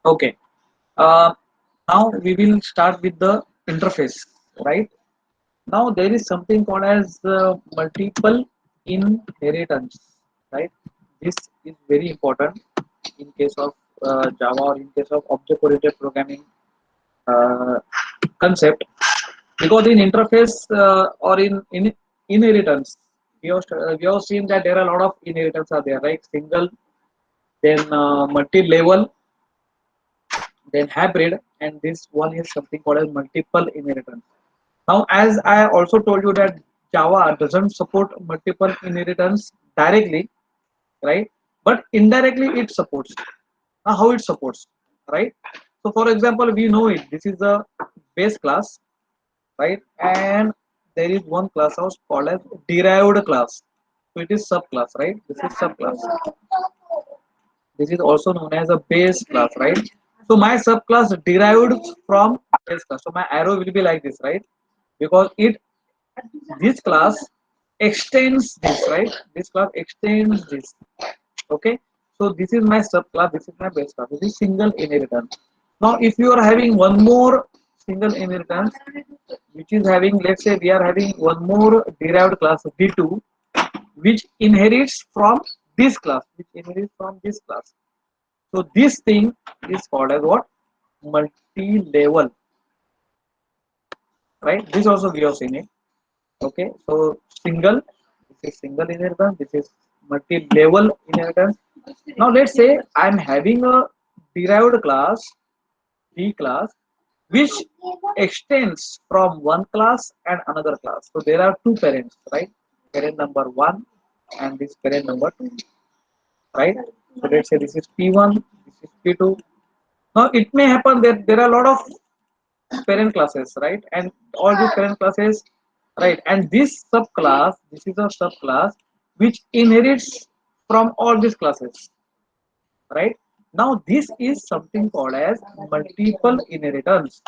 Okay. Uh, Now we will start with the interface, right? Now there is something called as multiple inheritance, right? This is very important in case of Java or in case of object-oriented programming uh, concept, because in interface or in inheritance, we have seen that there are a lot of inheritance are there, right? Single, then multi-level, then hybrid, and this one is something called as multiple inheritance. Now, as I also told you that Java doesn't support multiple inheritance directly, right? But indirectly it supports. Now, how it supports, right? So, for example, we know it. This is the base class, right? And there is one class house called as derived class. So it is subclass, right? This is subclass. This is also known as a base class, right? So my subclass derived from base class. So my arrow will be like this, right? Because it this class extends this, right? This class extends this. Okay. So this is my subclass. This is my base class. This is single inheritance. Now, if you are having one more single inheritance, which is having, let's say, we are having one more derived class D2, which inherits from this class, which inherits from this class. So this thing is called as what? Multi-level, right? This also we have seen it. Okay, so single, this is single inheritance, this is multi-level inheritance. Now let's say I'm having a derived class, D class, which extends from one class and another class. So there are two parents, right? Parent number one and this parent number two, right? So let's say this is P1, this is P2. Now it may happen that there are a lot of parent classes, right? And all these parent classes, right? And this subclass, this is a subclass which inherits from all these classes, right? Now this is something called as multiple inheritance.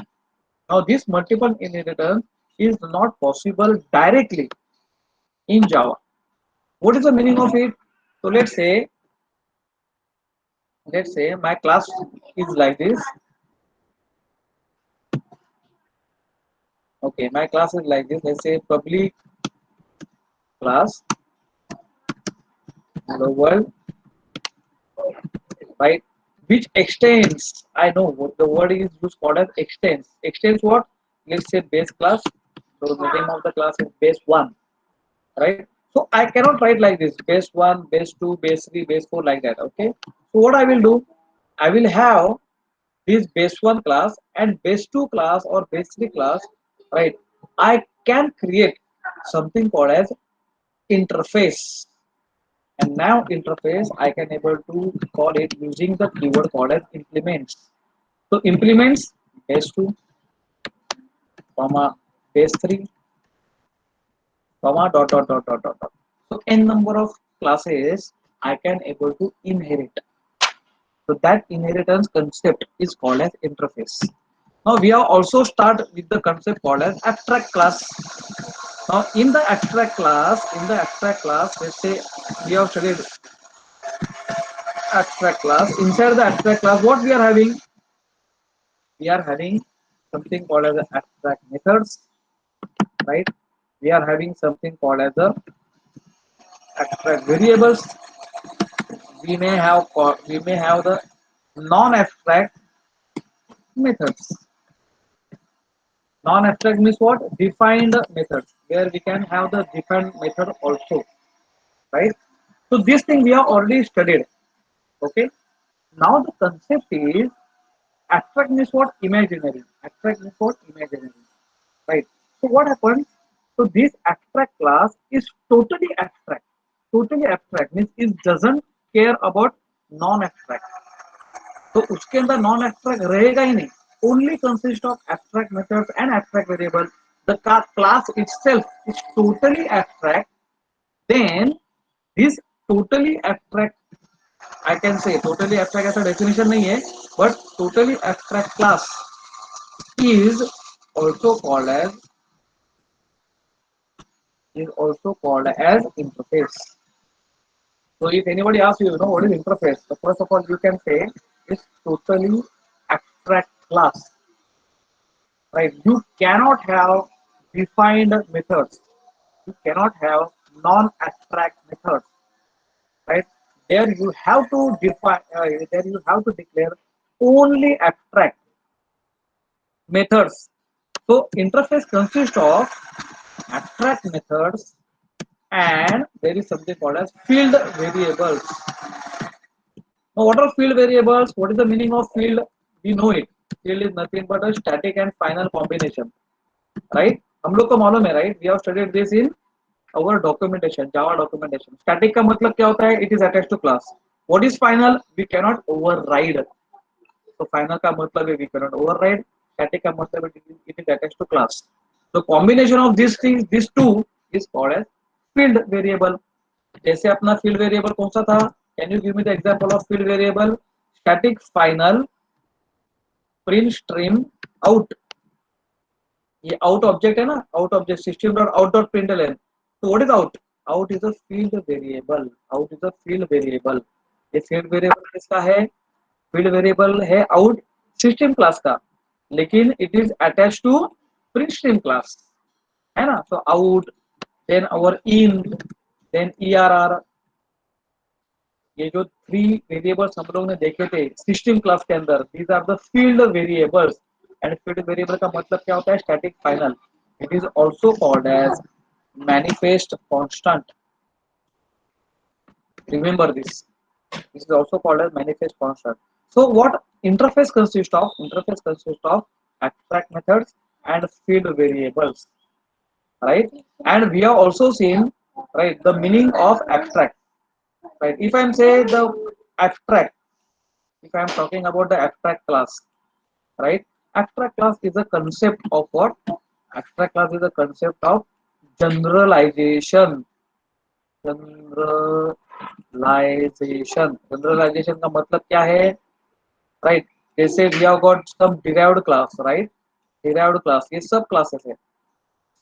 Now this multiple inheritance is not possible directly in Java. What is the meaning of it? So let's say my class is like this. Okay, my class is like this. Let's say public class, hello world, right? Which extends, I know what the word is used called as extends what, let's say base class. So the name of the class is base 1, right? So I cannot write like this, base 1, base 2, base 3, base 4, like that. Okay, so what I will do, I will have this base 1 class and base 2 class or base 3 class, right? I can create something called as interface. And now interface I can able to call it using the keyword called as implements. So implements base 2, comma base 3, comma dot. So n number of classes I can able to inherit. So that inheritance concept is called as interface. Now we are also start with the concept called as abstract class. Now in the abstract class, let's say we have studied abstract class. Inside the abstract class, what we are having? We are having something called as abstract methods, right? We are having something called as the abstract variables. We may have the non-abstract methods. Non-abstract means what? Defined methods, where we can have the defined method also, right? So this thing we have already studied. Okay. Now the concept is abstract means what? Imaginary. Abstract means what? Imaginary. Right. So what happens? So this abstract class is totally abstract. Totally abstract means it doesn't care about non-abstract. तो उसके अंदर non abstract रहेगा ही नहीं. Only consist of abstract methods and abstract variable. The class itself is totally abstract. Then this totally abstract, I can say totally abstract ऐसा definition नहीं है, but totally abstract class is also called as interface. So if anybody asks you, what is interface? So first of all, you can say it's totally abstract class, right? You cannot have defined methods. You cannot have non-abstract methods, right? There you have to define. There you have to declare only abstract methods. So interface consists of abstract methods and there is something called as field variables. Now, what are field variables? What is the meaning of field? We know it. Field is nothing but a static and final combination, right? हम लोग को मालूम है, right? We have studied this in our documentation, Java documentation. Static का मतलब क्या होता है? It is attached to class. What is final? We cannot override. So final का मतलब है we cannot override. Static का मतलब है it is attached to class. So combination of these things, these two is called as field variable. जैसे अपना field variable कौन सा था? Can you give me the example of field variable? Static final print stream out. ये out object है ना? Out object system dot out dot println. So what is out? Out is a field variable. Out is a field variable. ये field variable किसका है? Field variable है out system class का. लेकिन it is attached to print stream class. है ना? So out, then our in, then err. ये जो थ्री वेरिएबल्स हम लोग ने देखे थे सिस्टम क्लास के अंदर, these are the field variables. And field variable का मतलब क्या होता है? Static final. It is also called as manifest constant. Remember this. This is also called as manifest constant. So what interface consists of? Interface consists of abstract methods and field variables, right? And we have also seen, right, the meaning of abstract, right? If I am say the abstract, if I am talking about the abstract class, right? Abstract class is a concept of what? Abstract class is a concept of generalization. Generalization का मतलब क्या है? Right, जैसे we have got some derived class, right? Derived class ये सब classes है.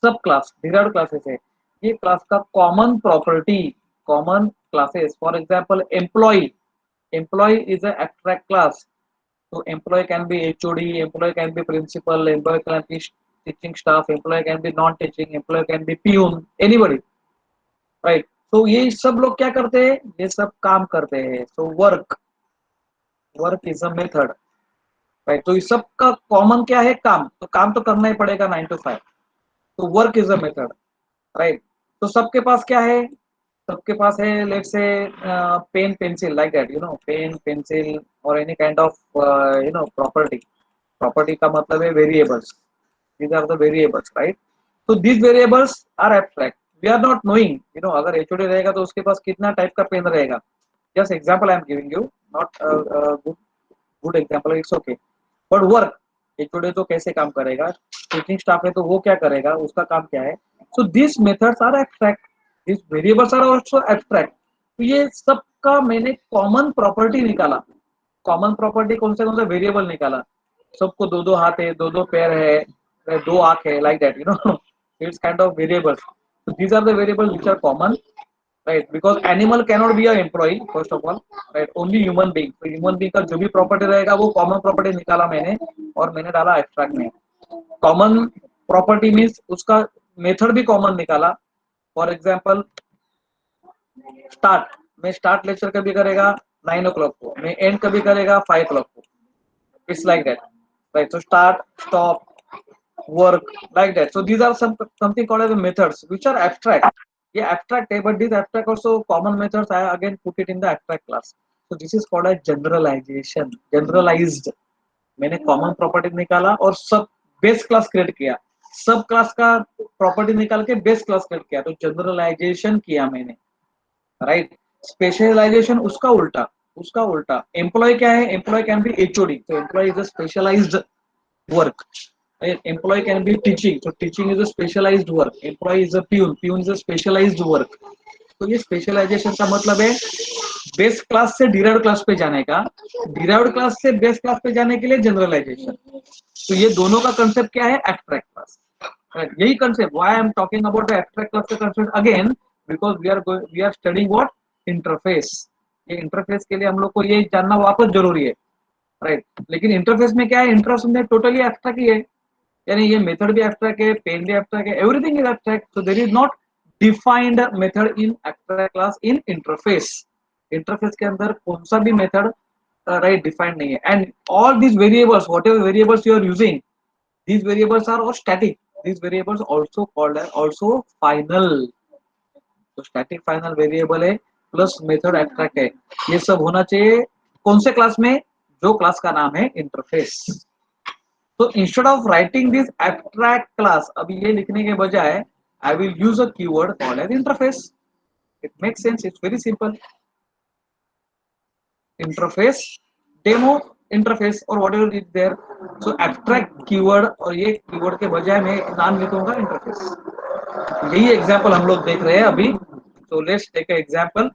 सब class derived classes है. ये क्लास का common property, common classes. For example employee. Employee is a abstract class. So employee can be HOD, employee can be principal, employee can be teaching staff, employee can be non-teaching, employee can be peon, anybody, right? So ये सब लोग क्या करते हैं? ये सब काम करते हैं. So work is a method, right? तो इस सब का कॉमन क्या है? काम. तो काम तो करना ही पड़ेगा 9 to 5. तो work is a method, right? तो सबके पास क्या है? सबके पास है let's say pen pencil, like that, you know, pen pencil और any kind of property. Property का मतलब है variables. these are the variables, right? So these variables are abstract. We are not knowing, you know, अगर HOD रहेगा तो उसके पास कितना type का पेन रहेगा. just example I am giving you, not good example, it's okay. But work, HOD तो कैसे काम करेगा? टीचिंग स्टाफ है तो वो क्या करेगा? उसका काम क्या है? So these methods are abstract. These variables are also abstract. तो ये सबका मैंने कॉमन प्रॉपर्टी निकाला. कॉमन प्रॉपर्टी कौन सा वेरिएबल निकाला? सबको दो दो हाथ है, दो दो पैर है, दो आंख है, like that, you no. It's kind of variables. So these are the variables which are common, right? Because animal cannot be a employee first of all, right? Only human being. तो human being का जो भी property रहेगा वो common property निकाला मैंने और मैंने डाला एब्स्ट्रैक्ट में. कॉमन प्रॉपर्टी मीन्स उसका मेथड भी कॉमन निकाला. फॉर एग्जांपल स्टार्ट, मैं स्टार्ट लेक्चर कभी करेगा 9 o'clock को, मैं एंड कभी करेगा 5 o'clock को. It's like that, right? So start, stop, work, like that. So these are something called as methods which are abstract. Yeah, abstract है, but these abstract also common methods I again put it in the abstract class. So this is called as generalization. Generalized, मैंने common property निकाला और सब base class create किया. सब class का property निकाल के बेस क्लास क्रिएट किया, तो जनरलाइजेशन किया मैंने, राइट? स्पेशलाइजेशन उसका उल्टा, उसका उल्टा. एम्प्लॉय क्या है? एम्प्लॉय कैन बी HOD, तो employee is a specialized work. Right? Employee can be teaching, so teaching is a specialized work. Employee is a peon, peon is a specialized work. तो ये specialisation का मतलब है base class से derived class पे जाने का, डिराइव्ड क्लास से बेस क्लास पे जाने के लिए जनरलाइजेशन. तो ये दोनों का कंसेप्ट क्या है? Abstract class. यही concept, why I am talking about the abstract class का concept again, because we are studying what? Interface. ये इंटरफेस के लिए हम लोग को ये जानना वापस जरूरी है. राइट। लेकिन इंटरफेस में क्या है, इंटरफेस में टोटली एब्स्ट्रैक्ट ही है, यानी ये मेथड भी एब्स्ट्रैक्ट है, पेन भी एब्स्ट्रैक्ट है, everything is abstract, so there is not defined method in abstract class in interface. Interface के अंदर कौन सा भी मेथड राइट डिफाइंड नहीं है। And all these variables, whatever variables you are using, these variables are all static, these variables also called as also final। तो static final variable है plus method abstract है, ये सब होना चाहिए कौन से क्लास में, जो क्लास का नाम है इंटरफेस। तो instead of writing this abstract class, अब ये लिखने के बजाय I will use a keyword called as interface. It makes sense, it's very simple. Interface demo interface और whatever is there, so abstract keyword, और ये keyword के बजाय मैं नाम लिखूंगा इंटरफेस। यही एग्जांपल हम लोग देख रहे हैं अभी। so let's take an example,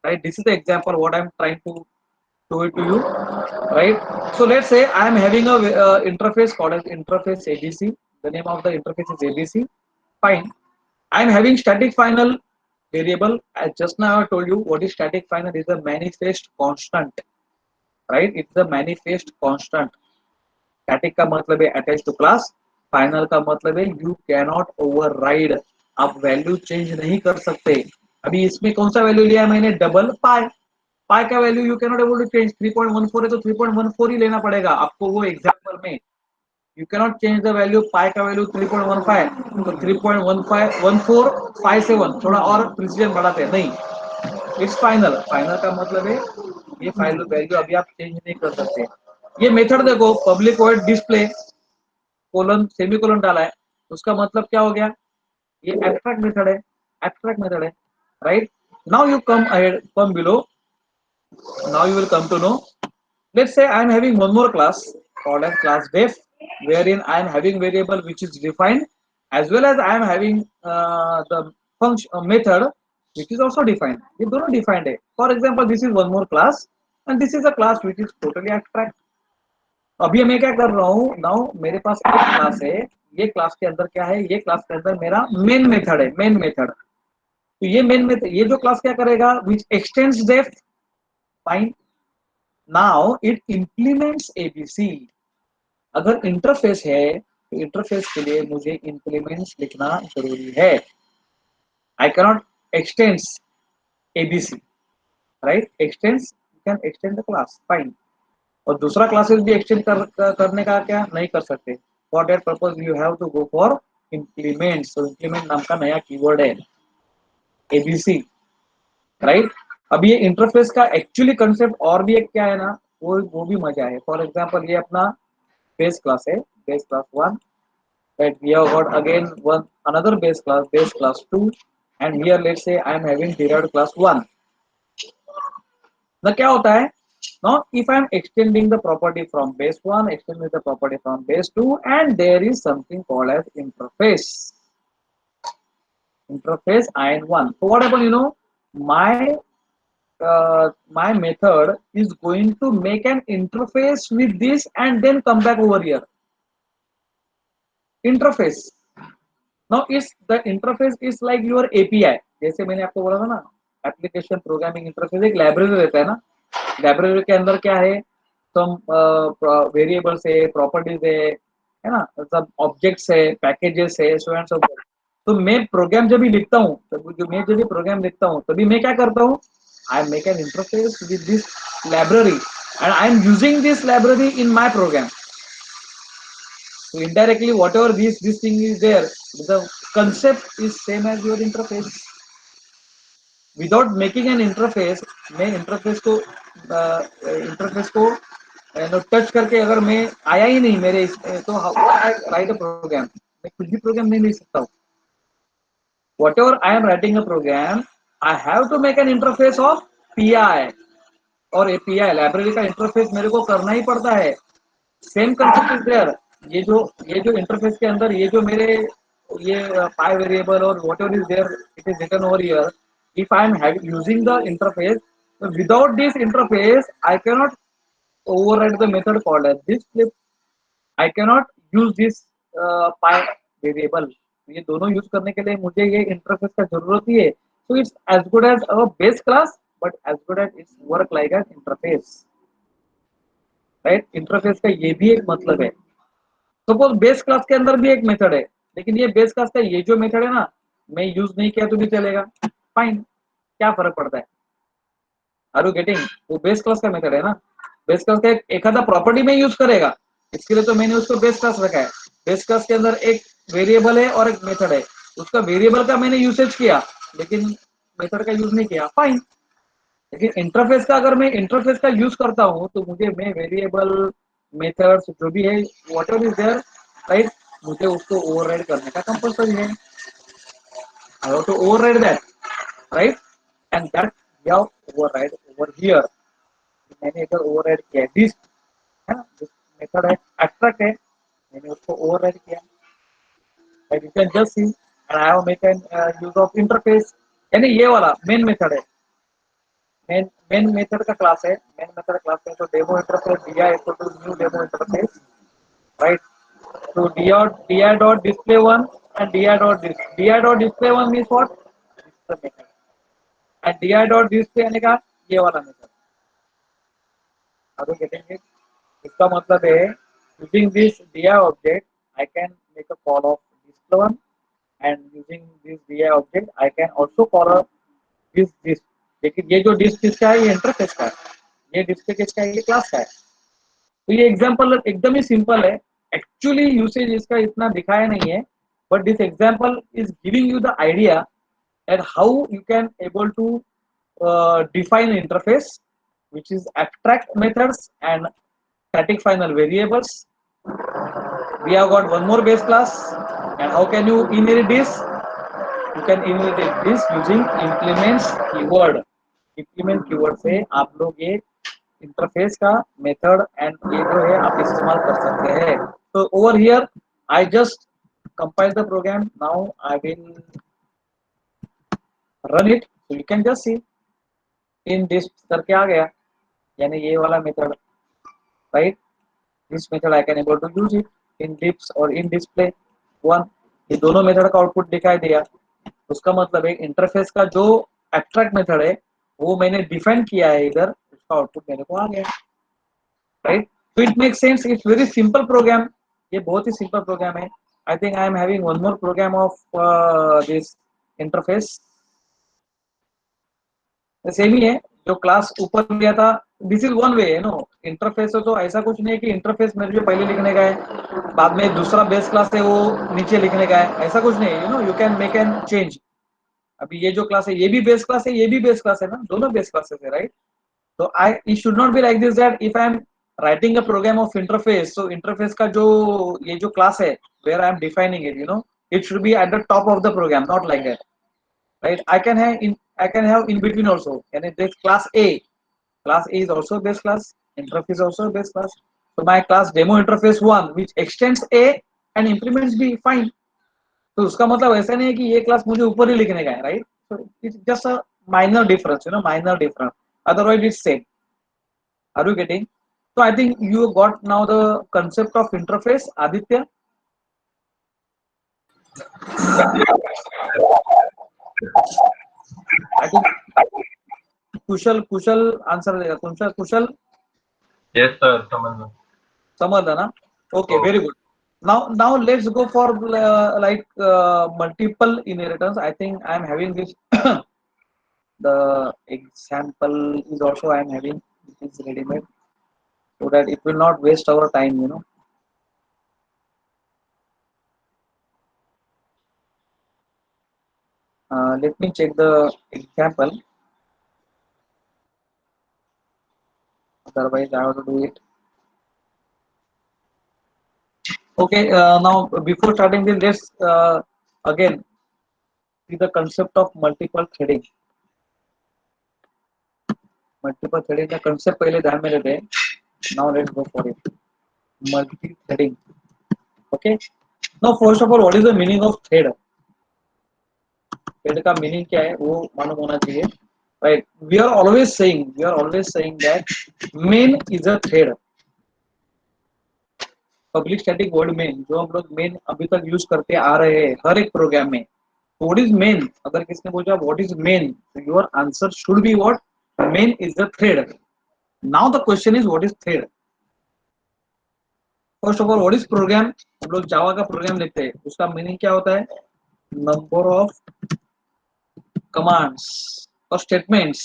right? This is the example what I'm trying to show it to you, right? So let's say I am having a interface called as interface abc. The name of the interface is abc. Fine. I am having static final variable. As just now I told you what is static final, is a manifest constant, right? It's a manifest constant. Static का मतलब है attach to class, final का मतलब है you can not override, आप value change नहीं कर सकते। अभी इसमें कौन सा वैल्यू लिया मैंने, डबल पाई, पाई का value you can not able to change, 3.14 है तो 3.14 ही लेना पड़ेगा आपको वो एग्जांपल में। You can not change the value, pi का वैल्यू 3.15 तो 3.15 थोड़ा और प्रिसीजन बढ़ाते हैं, नहीं, इट्स फाइनल। फाइनल का मतलब है ये फाइनल वैल्यू अभी आप चेंज नहीं कर सकते। ये मेथड देखो, public void display colon semi colon डाला है, उसका मतलब क्या हो गया, ये एब्स्ट्रैक्ट मेथड है, एब्स्ट्रैक्ट मेथड है, right. Now you come ahead, come below, now you will come to know, let's say I am having one more class called as class def, wherein I am having variable which is defined, as well as I am having the function method which is also defined, ये दोनों defined है। For example this is one more class and this is a class which is totally abstract। अभी मैं क्या कर रहा हूँ, now मेरे पास एक क्लास है, ये क्लास के अंदर क्या है, ये क्लास के अंदर मेरा मेन मेथड है, मेन मेथड। तो ये मेन मेथड, ये जो क्लास क्या करेगा, which extends DEF, fine. Now it implements ABC. अगर इंटरफेस है तो इंटरफेस के लिए मुझे इंप्लीमेंट्स लिखना जरूरी है। I cannot x tends ABC, right, x tends, you can extend the class, fine. और दूसरा क्लासेस भी एक्सटेंड करने का क्या नहीं कर सकते, for that purpose you have to go for implement. तो इंप्लीमेंट नाम का नया कीवर्ड है एबीसी, राइट। अब ये इंटरफेस का एक्चुअली कंसेप्ट और भी एक क्या है ना, वो भी मजा है। फॉर एग्जांपल ये अपना बेस क्लास है, base class 1, right, we have got again one another base class 2, and here let's say I am having derived class 1। ना क्या होता है, now if I am extending the property from base 1, extending the property from base 2, and there is something called as interface, interface in1, so what happen, you know, my my method is going to make an interface with this and then come back over here, interface। now is the interface is like your API, जैसे मैंने आपको बोला था ना, application programming interface एक library रहता है ना, लाइब्रेरी के अंदर क्या है, सम वेरिएबल्स है, प्रॉपर्टीज है ना, सब ऑब्जेक्ट्स है, पैकेजेस है, सो एंड सो फोर्थ। तो मैं प्रोग्राम जब भी लिखता हूँ, तो जो मैं जब भी प्रोग्राम लिखता हूँ तभी मैं क्या करता हूँ, I make an interface with this library and I am using this library in my program. So indirectly whatever this thing is there, the concept is same as your interface। Without making an interface, मैं interface को touch करके अगर मैं आया ही नहीं मेरे तो right अ programme, मैं कुछ भी प्रोग्राम नहीं लिख सकता हूँ। Whatever I am writing a program, I have to make an interface of PI और एपीआई, लाइब्रेरी का इंटरफेस मेरे को करना ही पड़ता है। Same concept is there. ये जो इंटरफेस के अंदर ये जो मेरे ये पाई वेरिएबल और whatever is there, it is written over here, if I am using the interface, so without this interface I cannot override the method called as this flip, I cannot use this py variable। ये दोनों use करने के लिए मुझे ये interface का जरूरत ही है। so it's as good as our base class but as good as its work like an interface। Right. Interface का ये भी एक मतलब है। सपोज बेस क्लास के अंदर भी एक मेथड है, लेकिन ये बेस क्लास का ये जो मेथड है ना, मैं यूज नहीं किया तो भी चलेगा, फाइन, क्या फर्क पड़ता है। Are you getting? वो बेस क्लास का मेथड है ना, बेस क्लास का एक आधा प्रॉपर्टी में यूज करेगा, इसके लिए तो मैंने उसको बेस क्लास रखा है। बेस क्लास के अंदर एक वेरिएबल है और एक मेथड है, उसका वेरिएबल का मैंने यूसेज किया लेकिन मेथड का यूज नहीं किया, फाइन। लेकिन इंटरफेस का अगर मैं इंटरफेस का यूज करता हूँ तो मुझे मैं वेरिएबल मेथड्स जो भी है whatever is there, right, मुझे उसको ओवरराइड करने का कंपल्सरी है। I have to override that, right, and that we have override over here. मैंने इधर ओवरराइड किया दिस, है ना, दिस मेथड है, एब्स्ट्रैक्ट है, मैंने उसको ओवरराइड किया। You can just see and I have make an use of interface, यानी ये वाला मेन मेथड है। मेन मेथड का क्लास है, मेन मेथड क्लास है तो डेमो इंटरफेस दिया equal to new demo interface, right. तो di dot display one and di dot display one means what, this is the method, and di dot display आने का ये वाला method. अब getting it? इसका मतलब है using this di object I can make a call of display one, and using this di object I can also call a this। लेकिन ये जो डिस्क किसका है, ये इंटरफेस का है, ये डिस्प्ले किसका है, ये क्लास का है। तो ये एग्जांपल एकदम ही सिंपल है, एक्चुअली यूसेज इसका इतना दिखाया नहीं है, but this example is giving you the idea at how you can able to define interface which is abstract methods and static final variables. We have got one more base class, and how can you inherit this? You can inherit this using implements keyword। implement keyword से आप लोग ये interface का method and ये जो है आप इस्तेमाल कर सकते हैं। तो over here I just compile the program, now I will run it, so you can just see in this करके आ गया, यानी ये वाला method, right. This method I can able to use it in dips और in display one, ये दोनों method का आउटपुट दिखाई दिया। उसका मतलब है इंटरफेस का जो एब्स्ट्रैक्ट मेथड है वो मैंने डिफाइन किया है इधर, उसका आउटपुट मेरे को आ गया, राइट। तो it make sense, it's very simple program, ये बहुत ही सिंपल प्रोग्राम है। I think I am having one more program of this interface, same ही है जो क्लास ऊपर दिया था। दिस इज वन वे है नो, इंटरफेस हो तो ऐसा कुछ नहीं है कि इंटरफेस मेरे जो पहले लिखने का है बाद में दूसरा बेस क्लास है वो नीचे लिखने का है, ऐसा कुछ नहीं है, you know, you can make an change. अभी ये जो क्लास है ये भी बेस क्लास है, ये भी बेस क्लास है ना, दोनों बेस क्लासेस है, राइट। तो I it should not be like this that if I am writing a program of interface, so interface का जो ये जो क्लास है where I am defining it, you know, it should be at the top of the program, not like that, right? I can have in between also, and this class A is also base class, interface also base class, so my class demo interface one which extends A and implements B, fine। तो उसका मतलब ऐसा नहीं है कि ये class मुझे ऊपर ही लिखने का है, right. so it's just a minor difference, you know, minor difference, otherwise it's same। are you getting? So I think you got now the concept of interface, Aditya। I think Kusal Kusal answer देगा, कुशल कुशल yes sir, समझ लो। समझ ना, okay, Oh, very good। Now let's go for like multiple inheritance। I think I am having this the example is also I am having, it is ready made, so that it will not waste our time, you know। Let me check the example, otherwise I have to do it। Okay, now before starting this, let's again see the concept of multiple threading। Multiple threading का concept पहले ध्यान में लेते हैं। Now let's go for it, multi threading. Okay, now first of all what is the meaning of thread? Thread का meaning क्या है वो मालूम होना चाहिए, right. We are always saying that main is a thread. Public static void main जो हम लोग मेन अभी तक यूज करते आ रहे हैं हर एक प्रोग्राम में, व्हाट इज मेन? अगर किसने पूछा व्हाट इज मेन, तो your answer should be what, main is the thread. Now the question is what is thread? First of all what is program? हम लोग जावा का प्रोग्राम लिखते हैं, उसका मीनिंग क्या होता है? नंबर ऑफ कमांड्स और स्टेटमेंट्स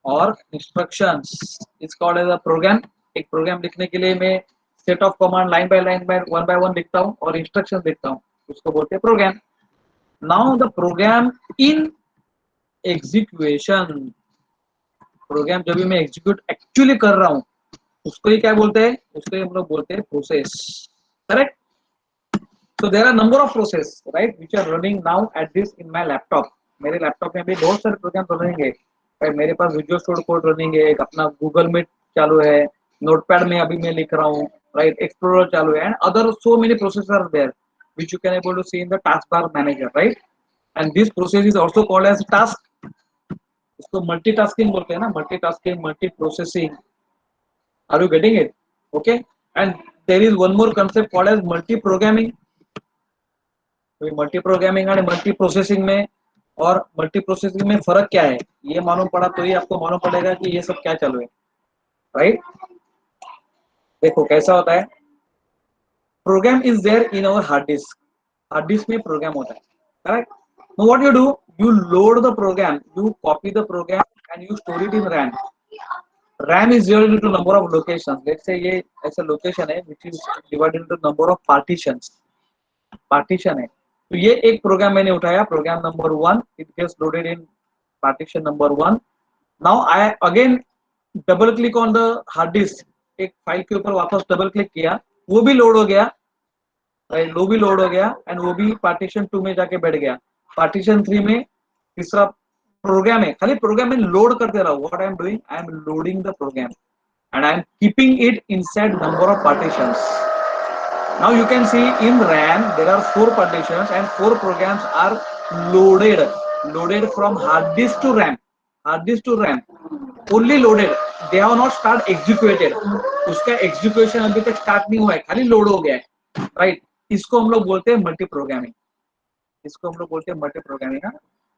और instructions is called as a program. एक प्रोग्राम लिखने के लिए मैं set of command line by one लिखता हूँ और इंस्ट्रक्शन लिखता हूँ, उसको बोलते हैं program. Now the program in execution, program जब भी मैं एग्जीक्यूट एक्चुअली कर रहा हूँ उसको ही क्या बोलते हैं? उसको ही हम लोग बोलते हैं process, correct? So there are number of process, right, which are running now at this in my laptop. मेरे लैपटॉप में भी बहुत सारे प्रोग्राम रन रहेंगे, right? मेरे पास विजुअल स्टूडियो कोड रनिंग है, एक अपना गूगल मीट चालू है, नोटपैड में अभी मैं लिख रहा हूँ, राइट, एक्सप्लोरर चालू है, and other so many process are there which you can able to see in the taskbar manager, right? And this process is also called as task. इसको मल्टीटास्किंग बोलते हैं ना, multitasking, multi processing. Are you getting it? Okay. And there is one more concept called as multi programming. Multi programming और multi processing में, और multi processing में फर्क क्या है ये मालूम पड़ा तो ही आपको मालूम पड़ेगा कि ये सब क्या चालू है, राइट? देखो कैसा होता है, program is there in our hard disk में प्रोग्राम होता है, correct? No what you do, you load the program, you copy the program and you store it in RAM. RAM is divided into number of locations. Let's say ये ऐसा location है which is divided into number of partitions, partition है। तो ये एक program मैंने उठाया, program number 1, it gets loaded in partition number 1। Now I again double click on the hard disk, एक फाइल के ऊपर वापस डबल क्लिक किया, वो भी लोड हो गया, राइट, वो भी लोड हो गया, एंड वो भी पार्टीशन 2 में जाके बैठ गया। पार्टीशन 3 में तीसरा प्रोग्राम है, खाली प्रोग्राम में लोड करते रहो। What I am doing, I am loading the program and I am keeping it inside number of partitions. Now you can see in RAM there are 4 partitions and 4 programs are loaded from hard disk to RAM, hard disk to RAM, only loaded, they have not start executed, उसका execution अभी तक start नहीं हुआ है, खाली load हो गया है, right? इसको हम लोग बोलते हैं मल्टी प्रोग्रामिंग, इसको हम लोग बोलते हैं multiprogramming.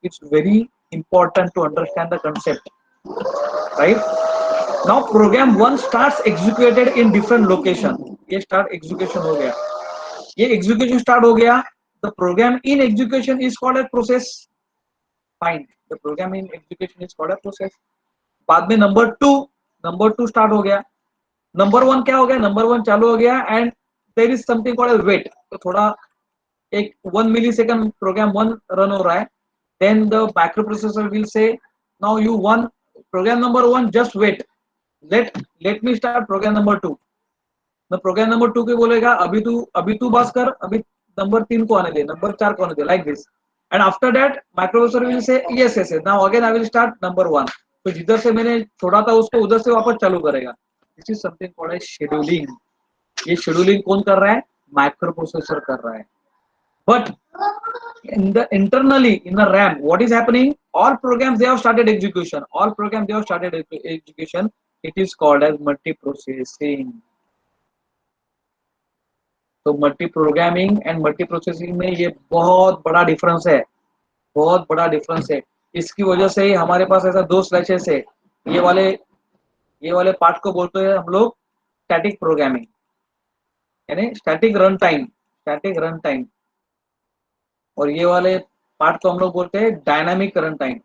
It's very important to understand the concept, right? Now program 1 starts executed in different location, ये start execution हो गया, ये execution start हो गया, the program in execution is called a process, fine, the program in execution is called a process। बाद में number two start हो गया, नंबर 1 क्या हो गया, नंबर 1 चालू हो गया, and there is something called wait, तो थोड़ा एक 1 मिली सेकंड प्रोग्राम 1 रन हो रहा है, then the microprocessor will say now you one program number 1 just wait, let me start program number 2। मैं प्रोग्राम नंबर 2 के बोलेगा अभी तू बस कर, अभी नंबर 3 को आने दे, नंबर 4 को आने दे, like this, and after that microprocessor will say yes yes now again I will start number 1। तो जिधर से मैंने छोड़ा था उसको उधर से वापस चालू करेगा। This is something called as scheduling. ये शेड्यूलिंग कौन कर रहा है? माइक्रोप्रोसेसर कर रहा है। But in the internally in the RAM, what is happening? All programs they have started execution, all programs they have started execution, it is called as multiprocessing। तो multi programming and multi processing में ये बहुत बड़ा difference है, बहुत बड़ा difference है। इसकी वजह से ही हमारे पास ऐसा 2 स्लैशेस है, ये वाले पार्ट को बोलते हैं हम लोग स्टैटिक प्रोग्रामिंग, यानी स्टैटिक रन टाइम, और ये वाले पार्ट को हम लोग बोलते हैं dynamic run time,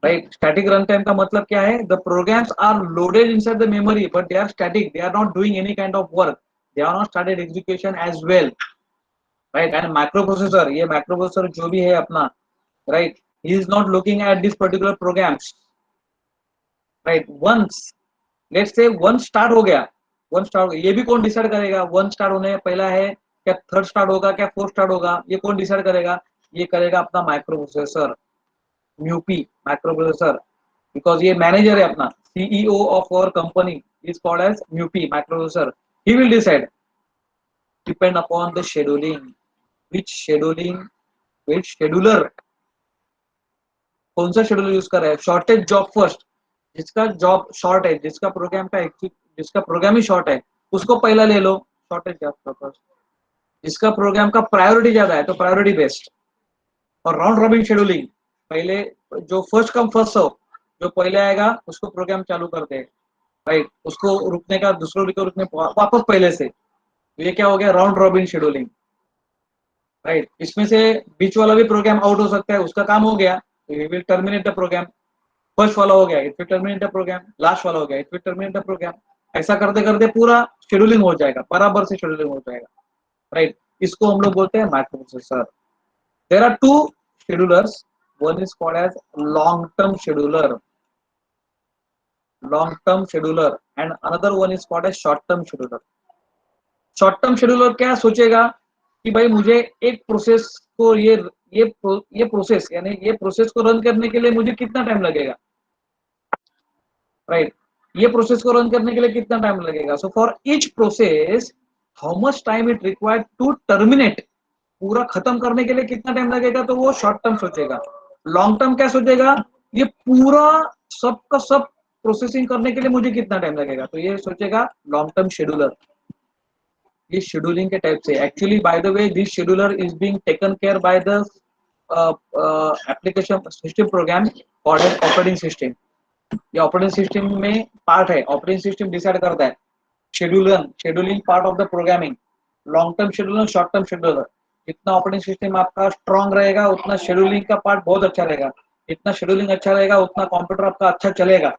right? Static run time का मतलब क्या है? The programs are loaded inside the memory but they are static, they are not doing any kind of work, they are not started execution as well, right? And microprocessor, ये microprocessor जो भी है अपना, right, he is not looking at this particular programs, right? Once let's say 1 start हो गया, 1 start हो गया, ये भी कौन डिसाइड करेगा 1 स्टार्ट होने पहला है क्या 3rd स्टार्ट होगा क्या 4th स्टार्ट होगा, ये कौन डिसाइड करेगा? ये करेगा अपना माइक्रोप्रोसेसर, म्यूपी माइक्रोप्रोसेसर, बिकॉज ये मैनेजर है अपना, CEO of our company is called as mu P microprocessor. He will decide depend upon the scheduling, scheduling which scheduler, कौन सा शेड्यूलर यूज कर रहा है? शॉर्टेज जॉब फर्स्ट, जिसका जॉब शॉर्ट है, जिसका प्रोग्राम ही शॉर्ट है उसको पहला ले लो, शॉर्टेज जॉब फर्स्ट। जिसका प्रोग्राम का प्रायोरिटी ज्यादा है तो प्रायोरिटी बेस्ड। और राउंड रॉबिन शेड्यूलिंग, पहले जो फर्स्ट कम फर्स्ट सर्व, जो पहले आएगा उसको प्रोग्राम चालू करते हैं, राइट, उसको रुकने का, दूसरों को रुकने वापस पहले से, तो ये क्या हो गया, राउंड रॉबिन शेड्यूलिंग। राइट, इसमें से बीच वाला भी प्रोग्राम आउट हो सकता है, उसका काम हो गया, we will terminate the program. First वाला हो गया, it will terminate the program. Last वाला हो गया, it will terminate the program. ऐसा करते करते पूरा शेड्यूलिंग हो जाएगा, बराबर से शेड्यूलिंग हो जाएगा। राइट, इसको हम लोग बोलते हैं microprocessor. There are two schedulers, one is called as long term scheduler, long term scheduler, and another one is called as short term scheduler. Short term scheduler क्या सोचेगा कि भाई मुझे एक प्रोसेस को, ये प्रोसेस, यानी ये प्रोसेस को रन करने के लिए मुझे कितना टाइम लगेगा। राइट, ये प्रोसेस को रन करने के लिए कितना टाइम लगेगा। So for each process how much time it required to terminate, पूरा खत्म करने के लिए कितना टाइम लगेगा, तो वो शॉर्ट टर्म सोचेगा। लॉन्ग टर्म क्या सोचेगा, ये पूरा सब का सब प्रोसेसिंग करने के लिए मुझे कितना टाइम लगेगा, तो ये सोचेगा लॉन्ग टर्म शेड्यूलर। ये शेड्यूलिंग के टाइप से, actually by the way this scheduler is being taken care by the application system program called as operating system. ये ऑपरेटिंग सिस्टम में पार्ट है, ऑपरेटिंग सिस्टम डिसाइड करता है scheduling part of the programming, long term scheduler, short term scheduler. जितना operating system आपका strong रहेगा उतना scheduling का पार्ट बहुत अच्छा रहेगा, जितना शेड्यूलिंग अच्छा रहेगा उतना कंप्यूटर आपका अच्छा चलेगा।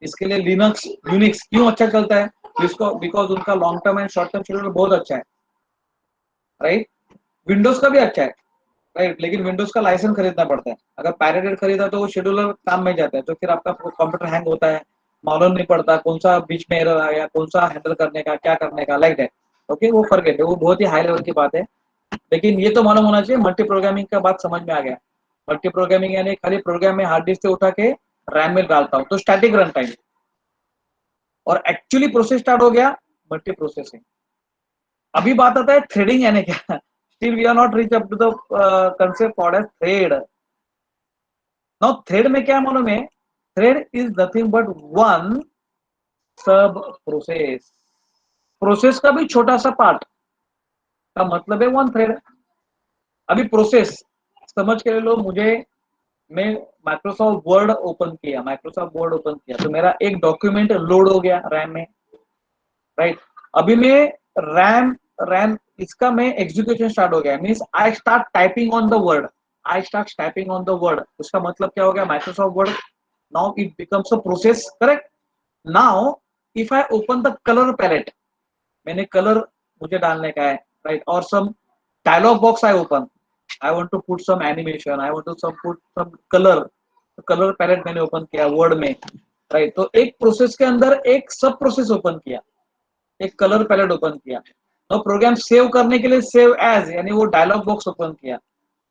इसके लिए लिनक्स यूनिक्स क्यों अच्छा चलता है, इसको बिकॉज उनका long term and short term scheduler बहुत अच्छा है। राइट, विंडोज का भी अच्छा है। राइट, लेकिन विंडोज का लाइसेंस खरीदना पड़ता है, अगर पायरेटेड खरीदा तो वो शेड्यूलर काम में जाता है, तो फिर आपका कंप्यूटर हैंग होता है, मालूम नहीं पड़ता कौन सा बीच में एरर आ गया, कौन सा हैंडल करने का, क्या करने का, लाइक दैट। ओके, वो फर्क है, वो बहुत ही हाई लेवल की बात है। लेकिन ये तो मालूम होना चाहिए, मल्टी प्रोग्रामिंग का बात समझ में आ गया। मल्टी प्रोग्रामिंग यानी खाली प्रोग्राम में हार्ड डिस्क से उठा के रैम में डालता हूँ, तो स्टैटिक रन टाइम। और एक्चुअली प्रोसेस स्टार्ट हो गया मल्टी प्रोसेसिंग। अभी बात आता है थ्रेडिंग यानी क्या। Still we are not reach up to the concept called as thread. Now thread में क्या मालूम है, thread is nothing but one sub process, process का भी छोटा सा पार्ट का मतलब है वन थ्रेड। अभी प्रोसेस समझ के लो, मैं माइक्रोसॉफ्ट वर्ड ओपन किया, तो मेरा एक डॉक्यूमेंट लोड हो गया रैम में। राइट, अभी मैं रैम रैम इसका मैं एग्जीक्यूशन स्टार्ट हो गया, means I start typing on the word, उसका मतलब क्या हो गया, Microsoft Word now it becomes a process. Correct, now if I open the colour palette, मैंने कलर मुझे डालने का है। राइट, और some dialog box I open, I want to put some animation, I want to some put some colour, colour palette मैंने open किया Word में। Right, तो एक प्रोसेस के अंदर एक सब प्रोसेस ओपन किया, एक कलर पैलेट ओपन किया। तो प्रोग्राम सेव करने के लिए सेव एज यानी वो डायलॉग बॉक्स ओपन किया।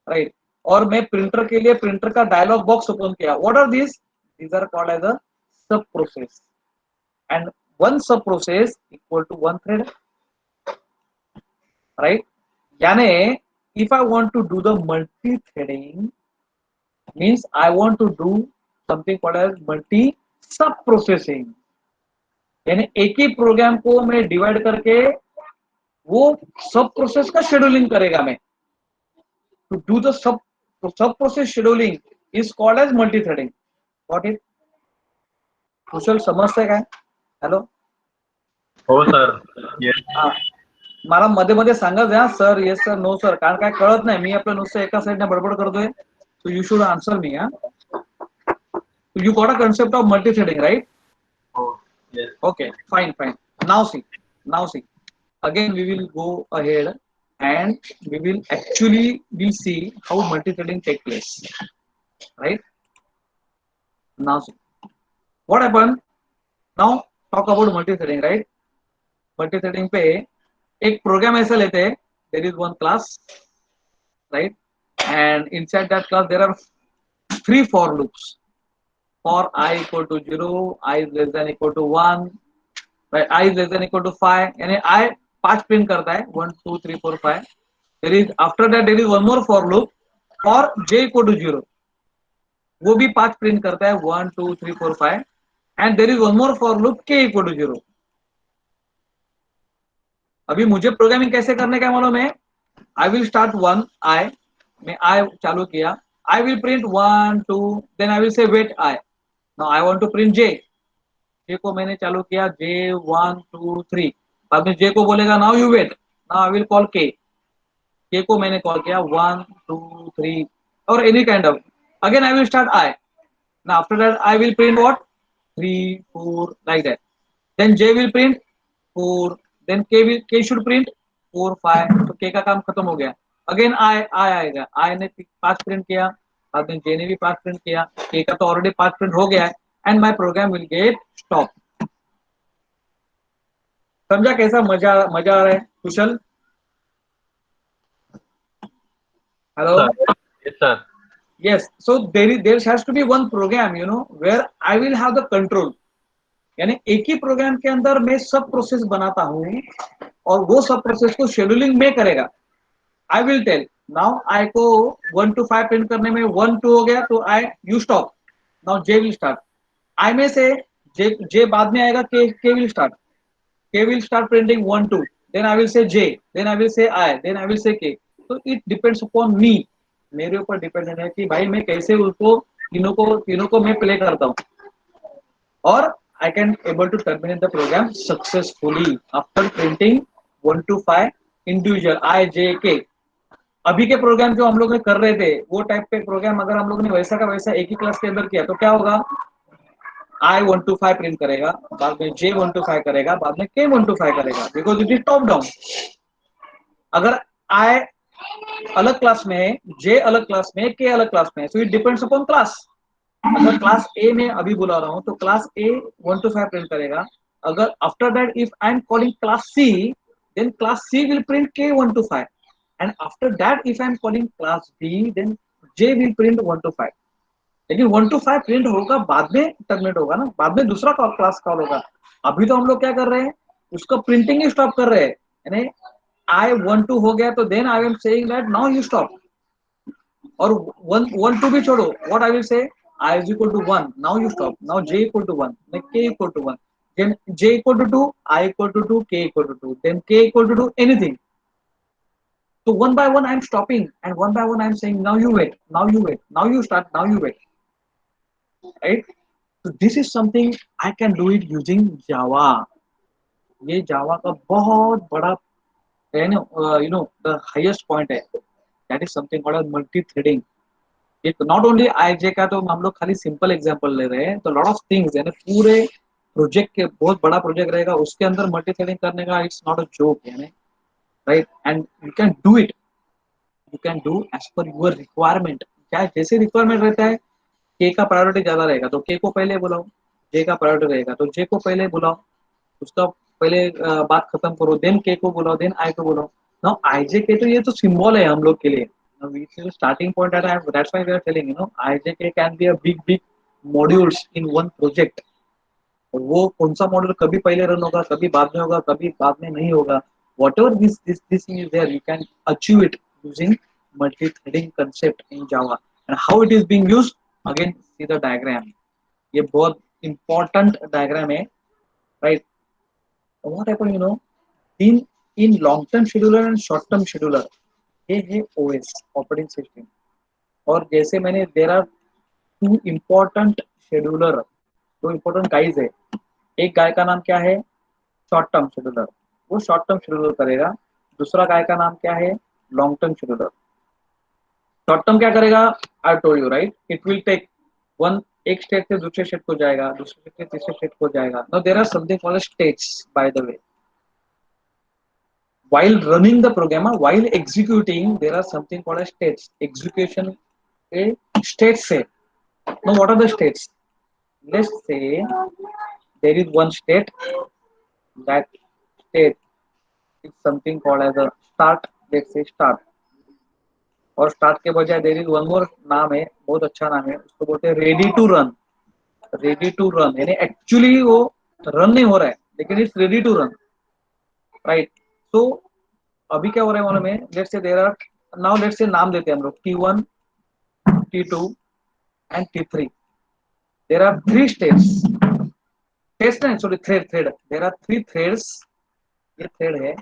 राइट, और मैं प्रिंटर के लिए प्रिंटर का डायलॉग बॉक्स ओपन किया। What are this, these are called as a sub process, and one sub process equal to one thread. Right, यानी if I want to do the multi-threading, means I want to do something called as multi sub processing, यानी एक ही programme को मैं divide करके वो सब process का scheduling करेगा। मैं to do the sub process scheduling is called as multi threading. What is कुशल समजतंय काय? हॅलो, हो सर. येस. हा, मला मध्ये मध्ये सांगत द्या sir, yes sir, no sir, कारण काय कळत नाही, मी आपलं नुसतं एका साईडने बडबड करतोय, सो यू शुड आन्सर मी. हा, you got a concept of multi-threading, right? हो. Yes. Okay, fine, fine. Now see, now see. Again, we will go ahead and we will actually will see how multi-threading take place, right? Now see, what happened? Now talk about multi-threading, right? Multi-threading पे एक program ऐसा लेते हैं. There is one class, right? And inside that class there are three for loops. For I equal to 0, I is less than equal to 1, right? I is less than equal to 5, यानी I 5 print करता है, 1 2 3 4 5. There is after that there is one more for loop for j equal to 0, वो भी 5 print करता है, 1 2 3 4 5. And there is one more for loop k equal to 0. अभी मुझे programming कैसे करने का मालूम है, I will start one i, मैं आई चालू किया, I will print 1 2, then I will say wait i, now I want to print j, j को मैंने चालू किया J1 2 3, बाद में जे को बोलेगा now you wait, now I will call k को मैंने कॉल किया 1 2 3 और any kind of, again I will start i, now after that I will print what 3 4 like that, then J will print 4, then K should print 4 5, तो K का काम खत्म हो गया, अगेन I आएगा, I ने 5 प्रिंट किया, बाद में J ने भी 5 प्रिंट किया, K का तो ऑलरेडी 5 प्रिंट हो गया है, and my program will get stop. समझा कैसा मजा मजा आ रहा है Kushal? Hello? Yes, sir. Yes, so there has to be one program, you know, where I will have the control, यानी एक ही प्रोग्राम के अंदर मैं सब प्रोसेस बनाता हूँ और वो सब प्रोसेस को शेड्यूलिंग में करेगा। I will tell now i को 1 to 5 प्रिंट करने में 1 2 हो गया तो I you stop, now J will start, I may say J बाद में आएगा, K will start, K will start printing 1 2, then I will say J, then I will से आई, देन आई विल से के, तो इट डिपेंड्स अपॉन मी, मेरे ऊपर dependent है कि भाई मैं कैसे उसको तीनों को मैं प्ले करता हूँ, और I can able to terminate the program successfully after printing 1 to 5 individual I J K। अभी के प्रोग्राम जो हम लोग ने कर रहे थे वो टाइप के प्रोग्राम अगर हम लोग ने वैसा का वैसा एक ही क्लास के अंदर किया तो क्या होगा, I 1 to 5 प्रिंट करेगा, बाद में J 1 to 5 करेगा, बाद में K 1 to 5 करेगा, because it is top down. अगर I अलग क्लास में है, J अलग क्लास में है, K अलग क्लास में है, so it depends upon class. अगर क्लास ए में अभी बुला रहा हूं तो क्लास ए 1 to 5 प्रिंट करेगा, अगर after that if I am calling class C, then class C will print k 1 to 5, and after that if I am calling class B, then j will print 1 to 5। लेकिन 1 to 5 print होगा, बाद में terminate होगा ना, बाद में दूसरा class call होगा। अभी तो हम लोग क्या कर रहे हैं, उसका प्रिंटिंग ही स्टॉप कर रहे हैं, यानी I 1 2 हो गया तो then I am saying that now you stop, और 1 1 2 भी छोड़ो, what I will say I is equal to 1, now you stop, now J equal to 1, then K equal to 1, then J equal to 2, I equal to 2, K equal to 2, then K equal to 2, anything. So one by one I am stopping, and one by one I am saying now you wait, now you wait, now you start, now you wait, right? So this is something I can do it using Java। ये Java का बहुत बड़ा है ना, you know the highest point है, that is something called multi-threading। एक not only IJ का तो हम लोग खाली सिंपल एग्जांपल ले रहे हैं, तो लॉट ऑफ थिंग्स यानी पूरे प्रोजेक्ट के बहुत बड़ा प्रोजेक्ट रहेगा, उसके अंदर मल्टी थ्रेडिंग करने का इट्स नॉट अ जोक, यानी right, and you can do it, you can do as per your requirement, क्या जैसे रिक्वायरमेंट रहता है, के का प्रायोरिटी ज्यादा रहेगा तो के को पहले बुलाओ, जे का प्रायोरिटी रहेगा तो जे को पहले बुलाओ, उसका पहले बात खत्म करो, देन के को बुलाओ, देन आई को बुलाओ। नाउ आईजे के तो ये तो सिंबल है हम लोग के लिए, which is the starting point that that's why we are telling, you know, IJK can be a big modules in one project। और वो कौन सा मॉड्यूल कभी पहले रन होगा, कभी बाद में होगा, कभी बाद में नहीं होगा, whatever this thing is there, you can achieve it using multi-threading concept in Java। and how it is being used, again see the diagram, ये बहुत important diagram है, right? what happen, you know, in long term scheduler and short term scheduler, ये है OS operating system, और जैसे मैंने there are two important scheduler, दो important guys है, एक गाय का नाम क्या है शॉर्ट टर्म शेड्यूलर, वो शॉर्ट टर्म शेड्यूलर करेगा, दूसरा गाय का नाम क्या है long term scheduler. Short term क्या करेगा, I told you right, it will take one, एक स्टेट से दूसरे स्टेट को जाएगा, दूसरे स्टेट से तीसरे स्टेट को जाएगा। No there are something called states by the way, while running the program, while executing, there are something called as states, execution a state set। now what are the states, let's say there is one state, that state is something called as a start, let's say start, और start के बजाय there is one मोर नाम है, बहुत अच्छा नाम है, उसको बोलते हैं ready to run. Ready to run यानी एक्चुअली वो रन नहीं हो रहा है लेकिन it's ready to run, right? तो अभी क्या हो रहा है मालूम है, लेट्स से there are, now let's say नाम देते हैं हम लोग T1 T2 and T3, there are 3 states, test नहीं sorry thread, there are 3 threads, ये थ्रेड है,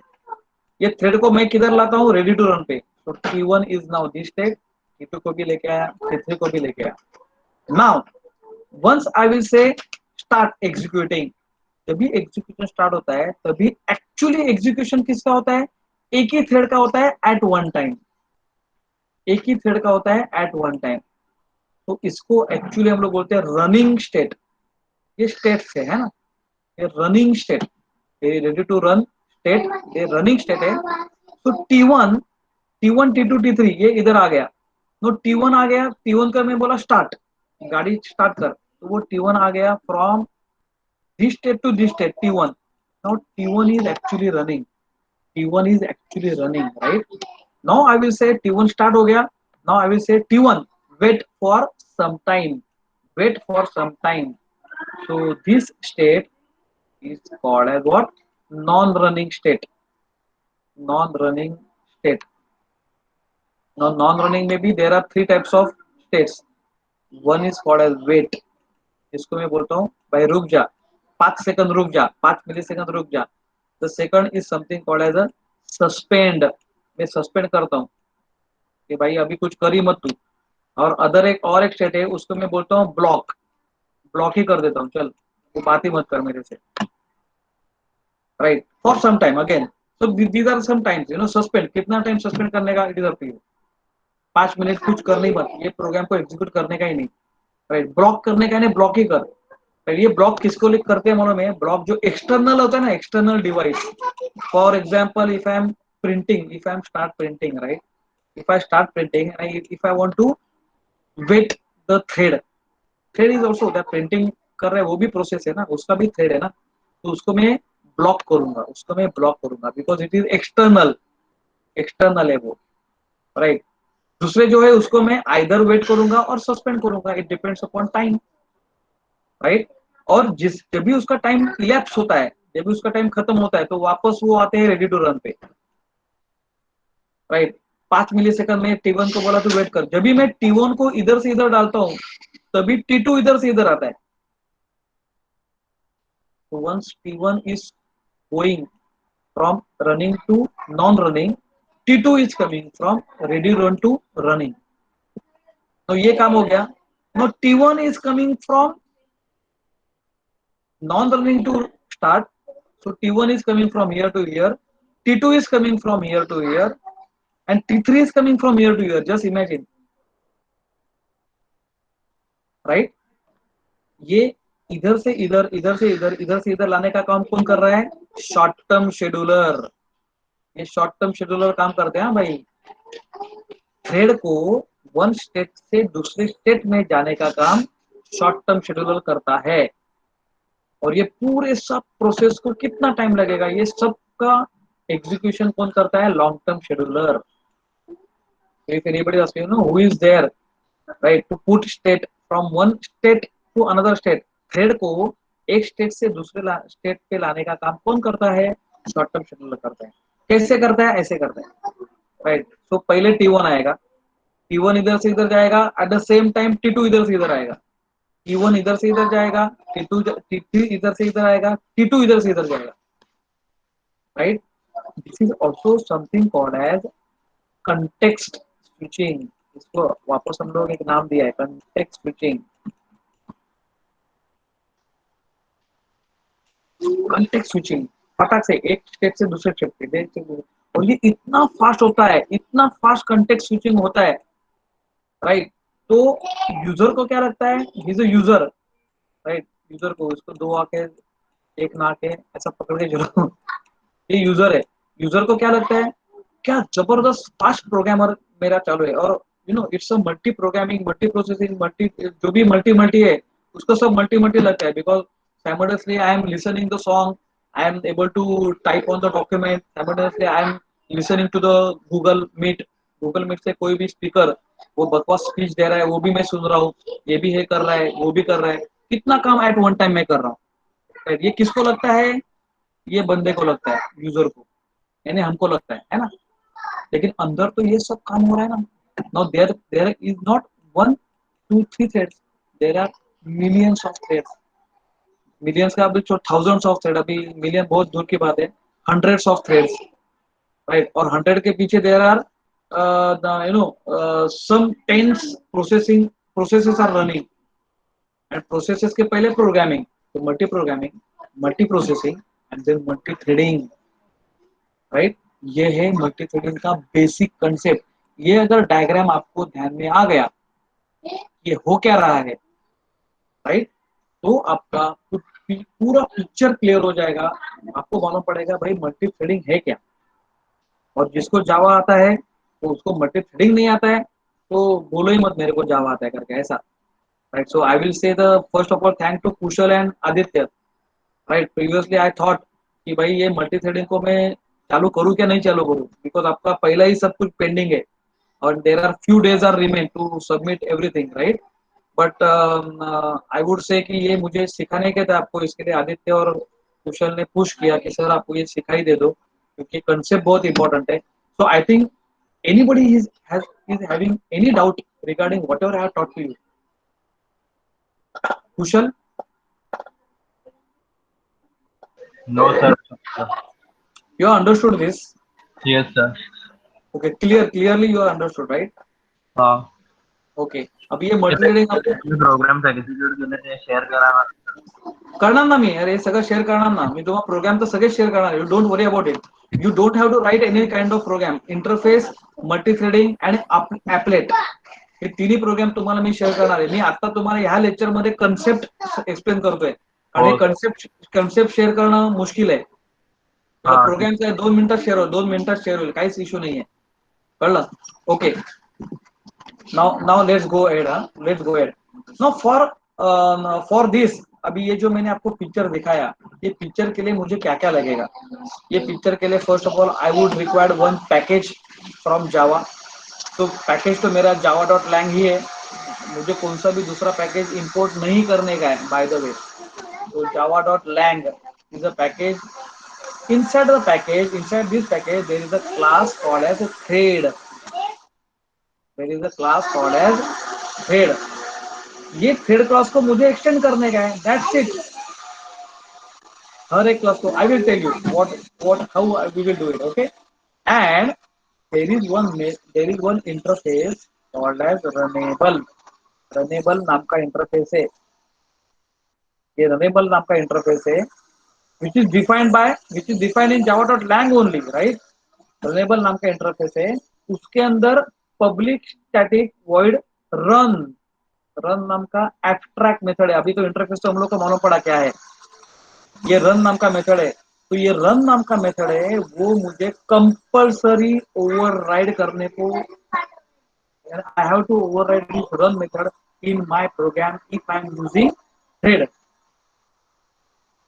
ये थ्रेड को मैं किधर लाता हूँ रेडी टू रन पे, तो T1 is now this state, T2 को भी लेके आया, T3 को भी लेके आया। Now once I will say start executing. जब भी एग्जीक्यूशन स्टार्ट होता है तभी एक्चुअली एग्जीक्यूशन किसका होता है, एक ही थ्रेड का होता है एट वन टाइम, एक ही थ्रेड का होता है एट वन टाइम। तो इसको एक्चुअली हम लोग बोलते हैं रनिंग स्टेट। ये स्टेट से है ना, ये रनिंग स्टेट, ये रेडी टू रन स्टेट, ये रनिंग स्टेट है। तो T1 T1 T2 T3 ये इधर आ गया, नो T1 आ गया, T1 का मैं बोला स्टार्ट, गाड़ी स्टार्ट कर, तो वो T1 आ गया from this state to this state T1. Now T1 is actually running, T1 is actually running, right? Now I will say T1 start हो गया, now I will say T1 wait for some time, wait for some time. So this state is called as what, non-running state, non-running state. Now non-running में भी there are three types of states. One is called as wait, इसको मैं बोलता हूँ भाई रुक जा, 5 second रुक जा, 5 मिली सेकंड रुक जा। The second is something called as a suspend, मैं सस्पेंड करता हूँ कि भाई अभी कुछ कर ही मत तू। और अदर एक और एक स्टेट है, उसको मैं बोलता हूँ ब्लॉक, ब्लॉक ही कर देता हूँ, चल तू बात ही मत कर मेरे से, right, for some time again. So these are some times, you know, suspend, कितना टाइम सस्पेंड करने का, it is up to you. 5 minute कुछ कर नहीं मत, ये प्रोग्राम को एग्जीक्यूट करने का ही नहीं, राइट, ब्लॉक करने का नहीं, ब्लॉक ही कर। ये ब्लॉक किसको लिख करते हैं मालूम है, ब्लॉक जो एक्सटर्नल होता है ना, external device. For example if I am printing, if I am start printing, right, if I start printing and if I want to wait the thread, thread is also that printing कर रहे हैं, वो भी process है ना, उसका भी thread है ना, तो उसको मैं ब्लॉक करूंगा, उसको मैं ब्लॉक करूंगा because it is external, external है वो, राइट। दूसरे जो है उसको मैं आइदर वेट करूंगा और सस्पेंड करूंगा, it depends upon time, right. और जिस जब भी उसका टाइम इलैप्स होता है, जब भी उसका टाइम खत्म होता है, तो वापस वो आते हैं रेडी टू रन पे, राइट। 5 मिली सेकंड में T1 को बोला तो वेट कर, जब भी मैं T1 को इधर से इधर डालता हूँ तभी T2 इधर से इधर आता है। तो once T1 is going from running to non running, T2 is coming from ready run to running. तो ये काम हो गया। No T1 is coming from non-running to start. So T1 is coming from here to here, T2 is coming from here to here, and T3 is coming from here to here. Just imagine, right? ये इधर से इधर, इधर से इधर, इधर से इधर लाने का काम कौन कर रहा है, शॉर्ट टर्म शेड्यूलर। ये शॉर्ट टर्म शेड्यूलर काम करते हैं भाई, थ्रेड को वन स्टेट से दूसरे स्टेट में जाने का काम शॉर्ट टर्म शेड्यूलर करता है। और ये पूरे सब प्रोसेस को कितना टाइम लगेगा, ये सब का एग्जीक्यूशन कौन करता है, long term scheduler. If anybody ask you no who is there, right, to put state from one state to another state, thread को एक स्टेट से दूसरे स्टेट पे लाने का काम कौन करता है, शॉर्ट टर्म शेड्यूलर करता है। कैसे करता है, ऐसे करता है, राइट। तो पहले T1 आएगा, T1 इधर से इधर जाएगा, at the same time T2 इधर से इधर आएगा, T1 इधर से इधर जाएगा, T3 इधर से इधर आएगा, T2 इधर से इधर जाएगा, right. This is also something called as context switching. इसको वापस हम लोग एक नाम दिया है, कंटेक्स्ट स्विचिंग। कंटेक्स्ट स्विचिंग, फटाक से एक स्टेट से दूसरे स्टेट पे, और ये इतना फास्ट होता है, इतना फास्ट कंटेक्स्ट स्विचिंग होता है, राइट। तो यूजर को क्या लगता है, is a user, right, user को, इसको दो आंखें एक नाक है ऐसा पकड़ के चलो, ये यूजर है। यूजर को क्या लगता है, क्या जबरदस्त फास्ट प्रोग्रामर मेरा चालू है, और you know it's a multi programming, multi processing, multi, जो भी मल्टी मल्टी है उसको सब मल्टी मल्टी लगता है, because simultaneously I am listening the song, I am able to type on the document, simultaneously I am listening to the Google Meet, Google Meet से कोई भी स्पीकर वो बकवास स्पीच दे रहा है वो भी मैं सुन रहा हूँ, ये भी है कर रहा है, वो भी कर रहा है, कितना काम एट वन टाइम मैं कर रहा हूँ। ये किसको लगता है, ये बंदे को लगता है, यूजर को, यानी हमको लगता है ना। लेकिन अंदर तो ये सब काम हो रहा है ना। Now there there is not one two three threads, there are millions of threads, millions का अभी थाउजेंड्स ऑफ थ्रेड, अभी मिलियन बहुत दूर की बात है, हंड्रेड्स ऑफ थ्रेड्स, राइट। और 100 के पीछे there are you know some tens processing, processes are running, and processes के पहले प्रोग्रामिंग, तो multi programming, multiprocessing and then multi threading, right. ये है मल्टी थ्रेडिंग का बेसिक कंसेप्ट। ये अगर डायग्राम आपको ध्यान में आ गया ये हो क्या रहा है, राइट, तो आपका पूरा पिक्चर क्लियर हो जाएगा। आपको मालूम पड़ेगा भाई मल्टी थ्रेडिंग है क्या। और जिसको जावा आता है तो उसको मल्टी थ्रेडिंग नहीं आता है तो बोलो ही मत मेरे को जावा आता है करके, ऐसा, right. So I will say the first of all thank to Kushal and Aditya, right. Previously I thought कि भाई ये मल्टी थ्रेडिंग को मैं चालू करूँ क्या नहीं चालू करूँ, बिकॉज आपका पहला ही सब कुछ पेंडिंग है और there are few days are remain to submit everything, right. But I would say कि ये मुझे सिखाने के थे आपको, इसके लिए आदित्य और कुशल ने पुश किया कि सर आपको ये सिखाई दे दो क्योंकि कंसेप्ट बहुत इंपॉर्टेंट है। So I think anybody is having any doubt regarding whatever I have taught to you, Kushal? No, sir. You have understood this? Yes, sir. Okay, clearly you have understood, right? हाँ. Okay. अब ये multithreading आपको programme execute केले ते share करा. करणार ना मी, अरे सगळं शेअर करणार ना मी, तुम्हाला प्रोग्राम तर सगळे शेअर करणार. You don't worry about it. You don't have to write any kind of program. Interface, multithreading आणि ॲपलेट हे तिन्ही प्रोग्राम तुम्हाला मी शेअर करणार आहे. मी आता तुम्हाला ह्या लेक्चर मध्ये कन्सेप्ट एक्सप्लेन करतोय आणि हे कन्सेप्ट शेअर करणं मुश्किल आहे. प्रोग्राम काय 2 मिनिटात शेअर होईल, 2 मिनिटात शेअर होईल, काहीच इश्यू नाहीये, कळलं. Okay, now let's go ahead. Let's go ahead now for this. अभी ये जो मैंने आपको पिक्चर दिखाया, ये पिक्चर के लिए मुझे क्या क्या लगेगा. ये पिक्चर के लिए first of all I would required one package from Java. तो पैकेज तो मेरा java.lang ही है, मुझे कौन सा भी दूसरा पैकेज इंपोर्ट नहीं करने का है बाय द वे. तो java.lang is a package. Inside the package, inside this package, there is a class called as a thread. There is a class called as thread. ये थ्रेड क्लास को मुझे extend करने का है, दैट्स इट. हर एक class को I will tell you what how we will do it. Okay, and there is one interface called as runnable. Runnable नाम का इंटरफेस है. ये रनेबल नाम का इंटरफेस है which is defined in java.lang only, right. Runnable नाम का interface है, उसके अंदर public static void run, run नाम का एब्स्ट्रैक्ट मेथड है. अभी तो इंटरफेस तो हम लोग को मालूम पड़ा क्या है. ये रन नाम का मेथड है. तो ये रन नाम का मेथड है वो मुझे कंपल्सरी ओवरराइड करने को, I have to override this run method in my program if I am using thread,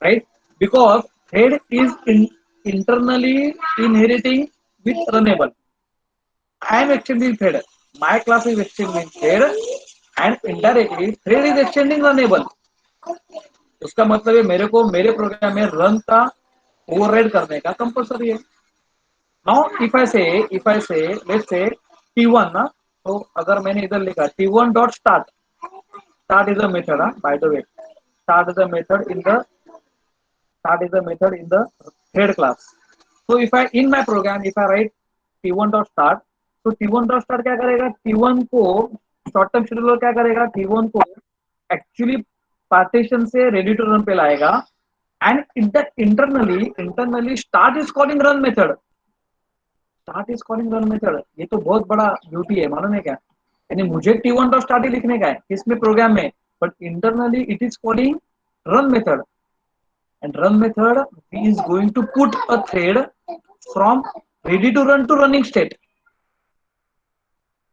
right, because thread is internally inheriting with runnable. I am extending thread, my class is extending thread and indirectly thread is extending runnable. उसका मतलब है मेरे को मेरे programme में run का override करने का कंपल्सरी है. नाउ इफ आई से लेट्स से t1 ना, तो अगर मैंने इधर लिखा t1 dot start, start is a method, bye the way start is a method in the start is a method in the thread class. So if I in my program if I write t1 dot start, तो t1 dot start क्या करेगा, t1 को short term scheduler क्या करेगा, t1 को actually partition से ready to run पे लाएगा and internally start is calling run method. Start is calling run method, ये तो बहुत बड़ा ब्यूटी है, मालूम है क्या. यानी मुझे t1 dot start ही लिखने का है इसमें प्रोग्राम में, but internally it is calling run method. And run method is going to put a thread from ready to run to running state.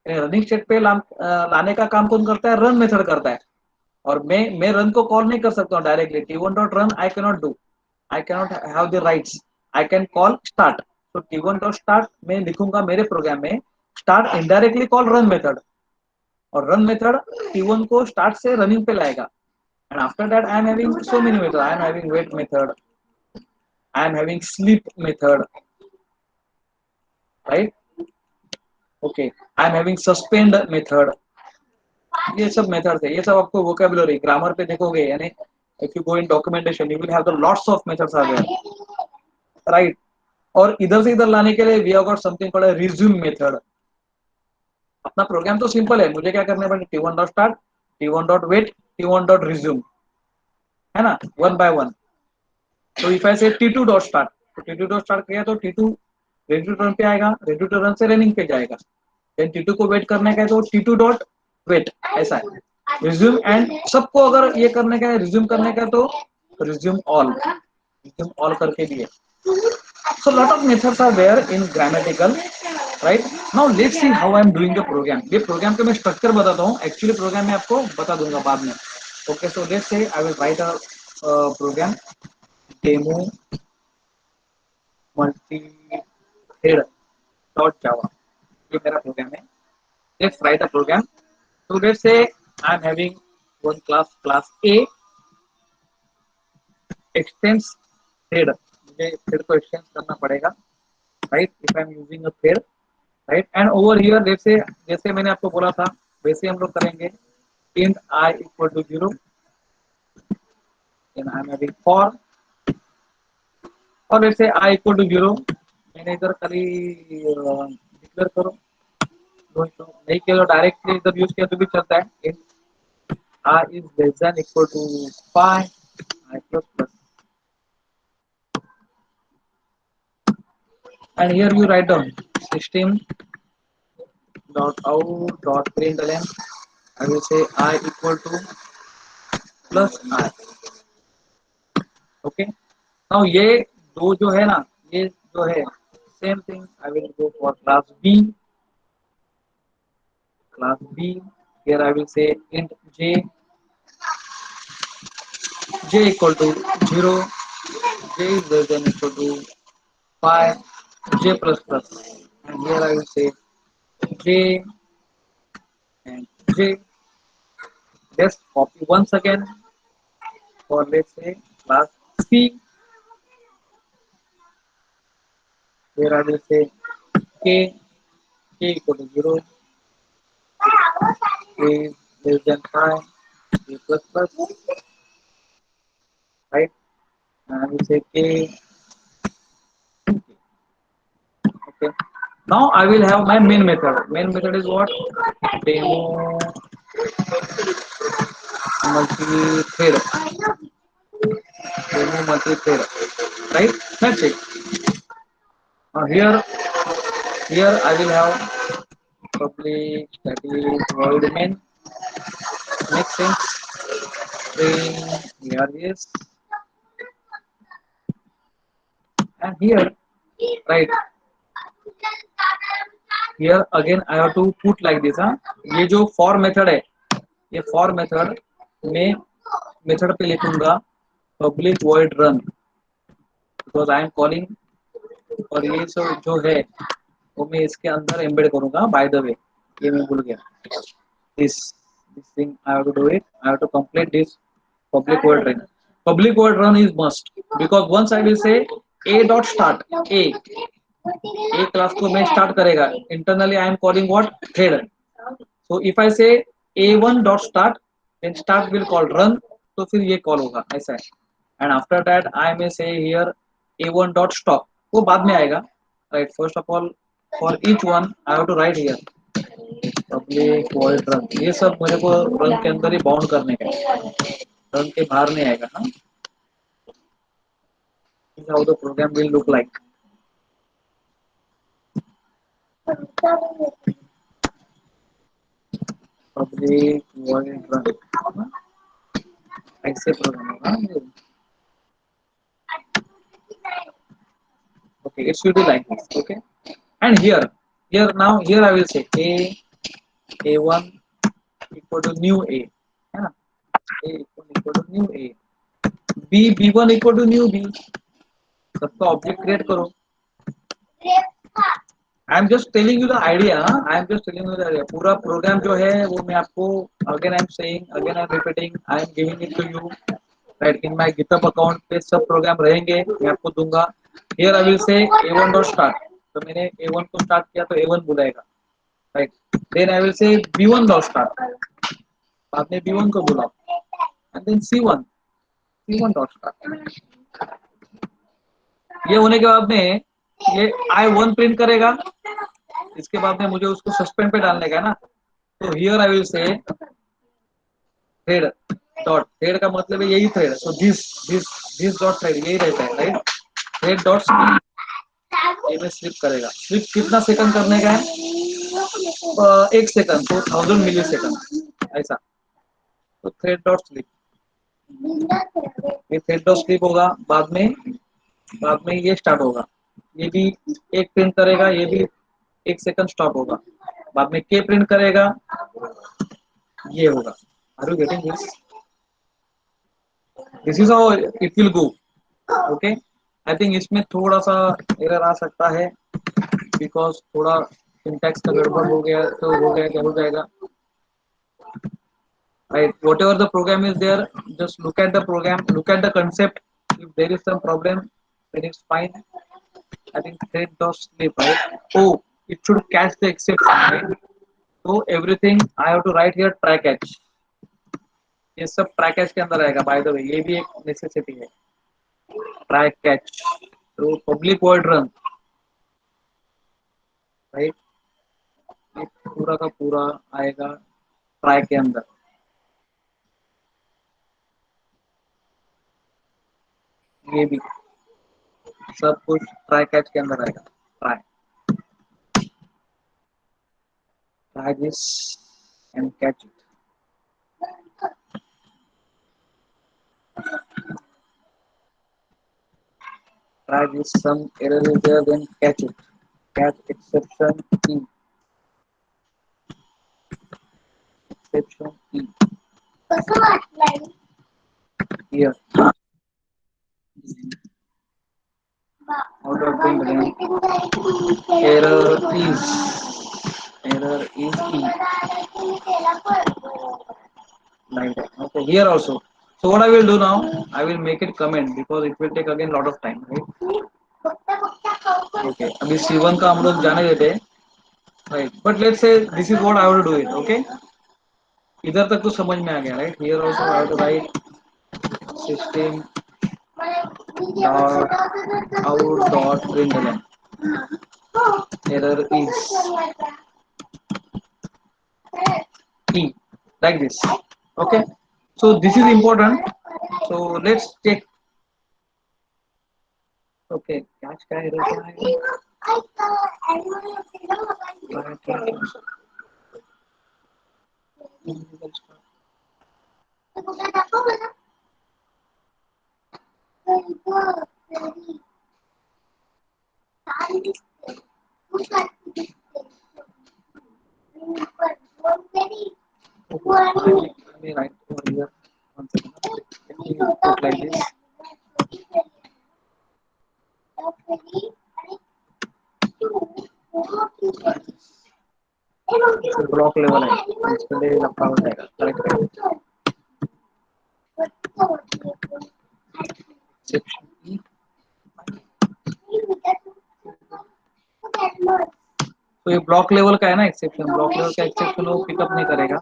Running state पे लाने का काम कौन करता है, रन मेथड करता है. और मैं रन को कॉल नहीं कर सकता हूँ directly. t1 dot run I can not do, I can not have the rights. I can call start. तो t1 डॉट स्टार्ट मैं लिखूंगा मेरे प्रोग्राम में, start indirectly call run method, और रन मेथड t1 को स्टार्ट से running पे लाएगा. And after that, I am having so many methods. I am having wait method. I am having sleep method, right? Okay. I am having suspend method. ये सब method है, ये सब आपको वोकेबुलरी ग्रामर पे देखोगे, यानी if you go in documentation you will have the lots of methods are there, right. और इधर से इधर लाने के लिए we have got something called a resume method. अपना प्रोग्राम तो सिंपल है, मुझे क्या करने पड़ेगा, t1 dot start, t1 dot wait, t1 dot resume, है ना, वन बाय वन। तो if I say T2 dot start, तो T2 डॉट स्टार्ट किया तो T2 रेडी टू रन पे आएगा, रेडी टू रन से रनिंग पे जाएगा, देन T2 को वेट करने का है तो T2 डॉट वेट, ऐसा है। रिज्यूम एंड सबको अगर ये करने का है, रिज्यूम करने का है तो रिज्यूम ऑल करके दिए। So lot of methods are there in grammatical, right? Now let's see how I am doing the program. ये प्रोग्राम का मैं स्ट्रक्चर बताता हूँ, एक्चुअली प्रोग्राम मैं आपको बता दूंगा बाद में। Okay, so let's say I will write a program demo multi-thread dot java, ये मेरा प्रोग्राम है। Let's write a program. So let's say I am having one class A extends thread, मुझे thread को extend करना पड़ेगा, right? If I am using a thread, right? And over here let's say, जैसे मैंने आपको बोला था वैसे हम लोग करेंगे int I equal to 0, then I am having for, और let's say I equal to 0, मैंने इधर खाली डिक्लेयर करो, नहीं किया तो डायरेक्टली इधर यूज किया तो भी चलता है। int I is less than equal to 5 I plus plus, and here you write down system dot out dot println, I will say I equal to plus I, ओके। नाउ ये दो जो है ना, ये जो है same thing, I will go for class B, here I will say int j equal to 0, j is less than equal to 5, j plus plus, and here I will say j and j. Just copy once again for let's say class c, here I will say k equal to 0, k is less than 5, k plus plus, right? And I will say k, okay. Now I will have my main method. Main method is what? Demo multi-thread. Demo multi-thread. Right? That's it. Now here I will have public, that is void main. Makes sense. String here is, and here, right? Here again I have to put like this, हाँ? ये जो for method है, ये for method में method पे लिखूंगा public void run, because I am calling, और ये सब जो है वो मैं इसके अंदर एम्बेड करूंगा। बाय द वे ये मैं भूल गया, this thing I have to do it, I have to complete this public void run. Public void run is must, because once I will say a dot start, A class को मैं start करेगा, internally I am calling what thread. So if I say a1 dot start, then start will call run, तो फिर ये call होगा, ऐसा है। And after that I may say here a1 dot stop, वो बाद में आएगा, right? First of all for each one I have to write here public void run, ये सब मेरे को रन के अंदर ही बाउंड करने का है, रन के बाहर नहीं आएगा। हाँ, how the program will look like. Public void run, ऐसे प्रोग्राम होगा। Okay, it should be like this. Okay, and here now here I will say a1 equal to new a, है ना? A equal to new a, b1 equal to new b, सबका object create करो। I am just telling you the idea, I am just telling you the idea. पूरा program जो है वो मैं आपको again I am saying, again I am repeating, I am giving it to you, right? In my GitHub account पे सब programme रहेंगे, मैं आपको दूंगा। हियर आई विल से a1 डॉट स्टार्ट, तो मैंने a1 को स्टार्ट किया तो a1 बुलाएगा, right? Then I will say b1 dot start, बाद में b1 को बुलाओ, and then c1 dot start. ये होने के बाद में ये i1 प्रिंट करेगा, इसके बाद में मुझे उसको सस्पेंड पे डालने का है ना, तो हियर आई विल से थ्रेड, डॉट, थ्रेड का मतलब है यही thread, so this dot thread यही रहता है, राइट। थ्रेड डॉट ये में स्लिप करेगा, स्लिप कितना सेकंड करने का है, 1 सेकंड, तो 1000 मिली सेकंड ऐसा। तो थ्रेड डॉट स्लिप, ये थ्रेड डॉट स्लिप होगा, बाद में ये स्टार्ट होगा, ये भी एक प्रिंट करेगा, ये भी 1 सेकंड स्टॉप होगा, बाद में के प्रिंट करेगा, ये होगा। Are you getting this? This is how it will go. Okay, I think इसमें थोड़ा सा एरर आ सकता है, बिकॉज थोड़ा सिंटैक्स का गड़बड़ हो गया, तो हो गया क्या हो जाएगा, right? Whatever the program is there, just look at the program, look at the concept. If there is some problem, then it's fine. I think thread dot sleep, right? Oh, it should catch the exception, right? So everything I have to write here try catch. ये सब try catch के अंदर आएगा, by the way ये भी एक necessity है, try catch। तो public void run, right? ये पूरा का पूरा आएगा try के अंदर, ये भी सब कुछ try catch के अंदर आएगा। try this and catch it। try this, some error is there, then catch it, catch exception e, exception e here, out of print again, error is e, like that, okay, here also। So what I will do now, I will make it comment because it will take again lot of time, right? Okay, अभी C1 का हम लोग जाने देते हैं, right? But let's say this is what I will do it, okay? इधर तक तो समझ में आ गया, right? Here also I have to write system dot out dot println error is e, like this, okay? So this is important, so let's check। okay, catch का error क्या है, let me write over here, one second, let me put like this, block level है, इसके लिए लफड़ा हो जाएगा, correct section E. तो ये ब्लॉक लेवल का है ना एक्सेप्शन, ब्लॉक लेवल का एक्सेप्शन वो पिकअप नहीं करेगा।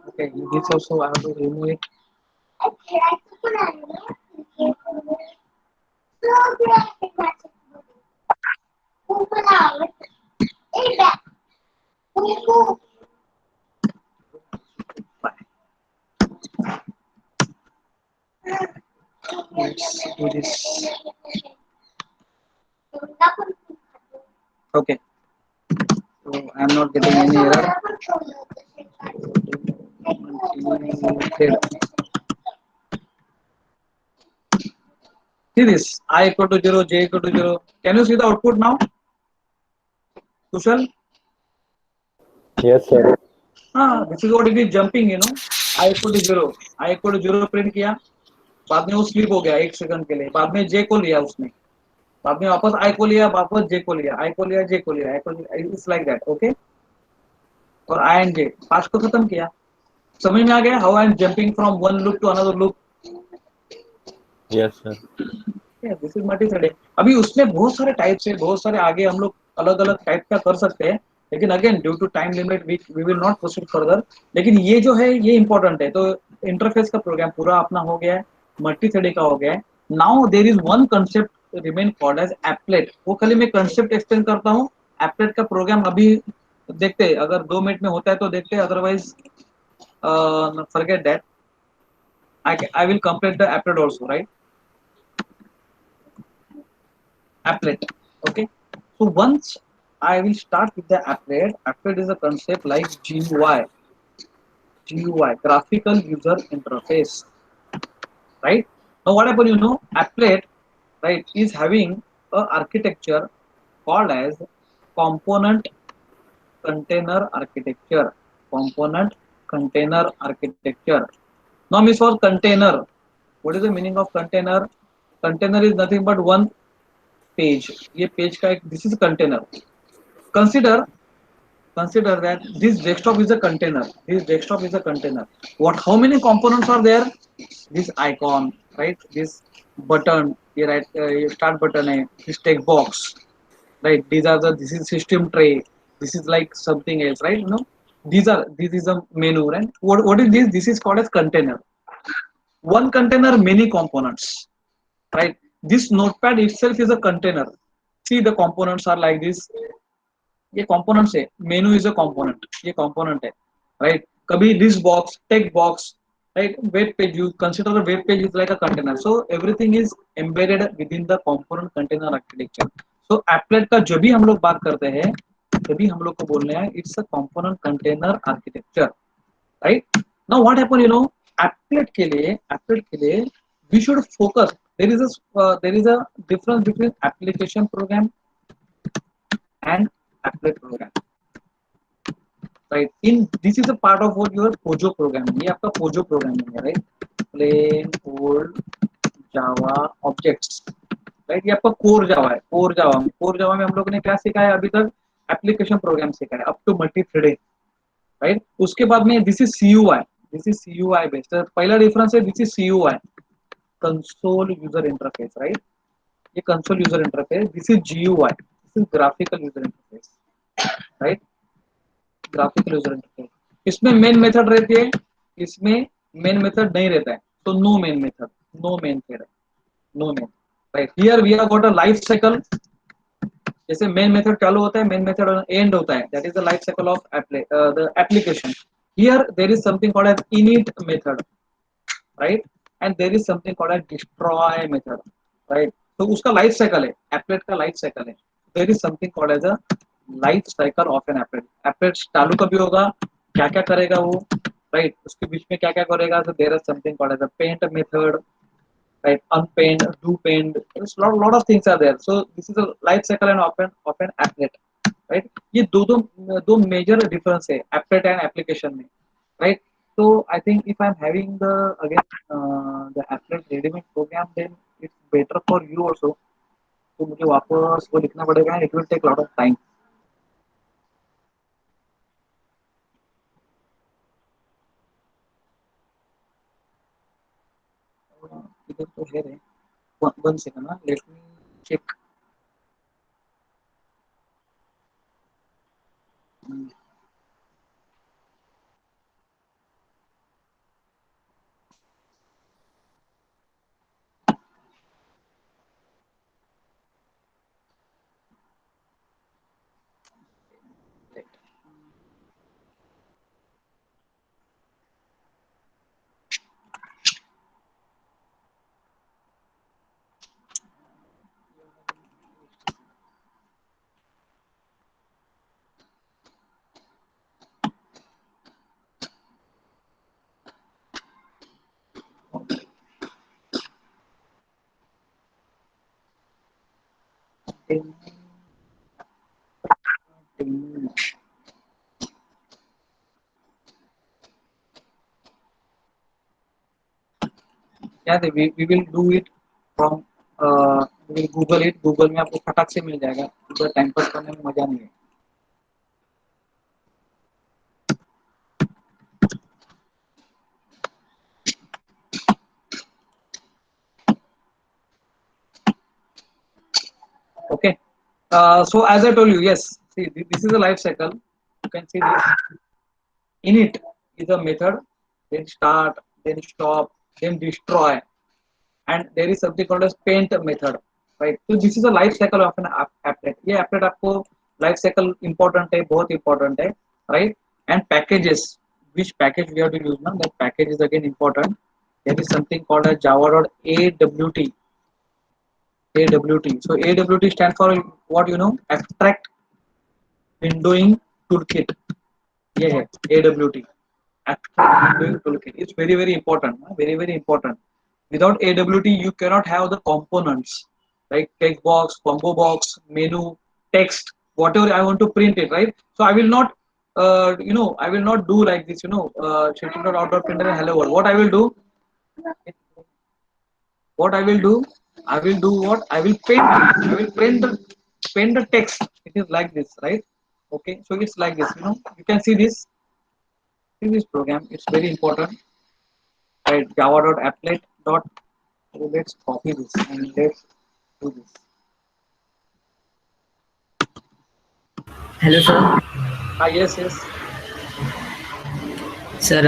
Okay, this also I have to remove it। Let's do this। Okay, so I am not getting any error। See this, I equal to 0, j equal to 0. Can you see the output now, Kushal? Yes, sir. हाँ, this is what it is jumping, you know। I equal to 0, I equal to 0 print किया, बाद में वो slip हो गया 1 second के लिए, बाद में j को लिया उसने, बाद में वापस I को लिया, वापस j को लिया, I को लिया, j को लिया, इट्स लाइक दैट, ओके। और I and j पांच को खत्म किया। समझ में आ गया how I am jumping from one loop to another loop? Yes, sir. This is multi threading. अभी उसमें बहुत सारे टाइप्स है, बहुत सारे आगे हम लोग अलग अलग टाइप का कर सकते हैं, लेकिन again due to time limit we will not proceed further. लेकिन ये जो है ये इंपॉर्टेंट है। तो इंटरफेस का प्रोग्राम पूरा अपना हो गया है, मल्टी थ्रेडिंग का हो गया है। Now there is one concept remain called as applet. वो खाली मैं कंसेप्ट एक्सप्लेन करता हूँ, एप्लेट का प्रोग्राम अभी देखते हैं, अगर 2 मिनट में होता है तो देखते हैं, otherwise forget that. I will complete the applet also, right? Applet. Okay. So once I will start with the applet. Applet is a concept like GUI, graphical user interface, right? Now what happen, applet, right, is having a architecture called as component container architecture. Component container architecture. Now means for container. What is the meaning of container? Container is nothing but one page. ये page का एक, this is container. Consider consider that this desktop is a container. This desktop is a container. What, how many components are there? This icon, right? This button here, right? Start button है, this text box, right? These are the, this is system tray, this is like something else, right? This is a menu, right? What is this? This is called as container. One container, many components, right? This notepad itself is a container. See, the components are like this. ये components है. Menu is a component. ये component है, right? कभी list box, text box, right? Web page, you consider the web page is like a container. So everything is embedded within the component container architecture. So applet का जब भी हम लोग बात करते हैं, तभी हम लोग को बोलने हैं it's a component container architecture, right? Now what happen, applet के लिए we should focus. There is a difference between application program and applet program, right? In this is a part of what your Pojo programming. ये आपका Pojo programming है, right? Plain old Java objects, right? ये आपका core Java है. core Java में हम लोग ने क्या सीखा है अभी तक? एप्लीकेशन प्रोग्राम सीखा है up to multi threading, right? उसके बाद में this is CUI. This is CUI based. पहला डिफरेंस है, this is CUI, console user interface, right? ये console user interface. This is GUI, this is graphical user interface, right? Graphical user interface. इसमें main method रहती है, इसमें main method नहीं रहता है. तो no main method, no main thread, no main, right? Here we have got a life cycle. जैसे main method चालू होता है, मेन मेथड एंड होता है, that is the life cycle of the application. Here there is something called as init method, right? And there is something called as destroy method, right? तो उसका life cycle है, applet का life cycle है. There is something called as a life cycle of an applet. Applet चालू कभी होगा, क्या क्या करेगा वो, राइट? उसके बीच में क्या क्या करेगा. तो there is something called as a paint method, right? Unpained, do pained. There's lot of things are there. So this is a life cycle and often applet, right? ये दो major difference है applet and application में, right? So I think if I'm having the again the applet ready-made program, then it's better for you also. तो मुझे वापस वो लिखना पड़ेगा. It will take a lot of time. इधर तो है रे. One second, let me check. Yeah, we will do it from we will Google it. Google में आपको फटाक से मिल जाएगा. इधर टाइम पास करने में मजा नहीं है. Okay. So as I told you, yes. See, this is a life cycle. You can see this. Init is a method. Then start, then stop, then destroy, and there is something called as paint method, right? So this is a life cycle of an applet. ये applet आपको life cycle important है, बहुत important है, right. And packages, which package we have to use now, that package is again important. There is something called as java.awt. AWT. So AWT stands for what, you know, abstract windowing toolkit. Yeah, AWT. Abstract windowing toolkit. It's very very important. Very very important. Without AWT, you cannot have the components like text box, combo box, menu, text, whatever I want to print it, right? So I will not, I will not do like this, printer hello world. What I will do, I will do what? I will paint the text. It is like this, right? Okay, so it's like this, you can see this in this program. It's very important, right? Java.applet. So let's copy this and let's do this. Hello, sir. Yes, yes. Sir,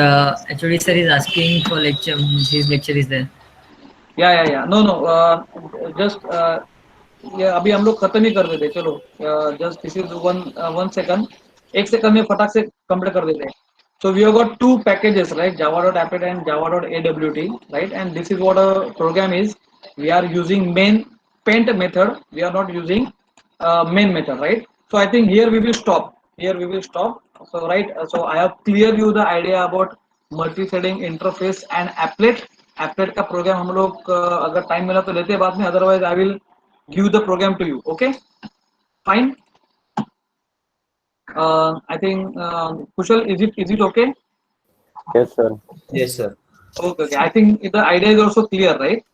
actually, sir is asking for lecture. His lecture is there. Yeah. No. Just ये अभी हम लोग खत्म ही कर देते, चलो. Just this is one second. एक second में फटाक से कंप्लीट कर देते हैं. So we have got two packages, right? Java.applet and Java.awt, right? And this is what a program is. We are using main paint method. We are not using main method, right? So I think here we will stop. So right. So I have cleared you the idea about multi-threading interface and applet. Applet का program हम लोग अगर time मिला तो लेते हैं बाद में. Otherwise I will give the program to you. Okay? Fine. I think Kushal, is it okay? Yes, sir. Yes, sir. Okay. I think the idea is also clear, right?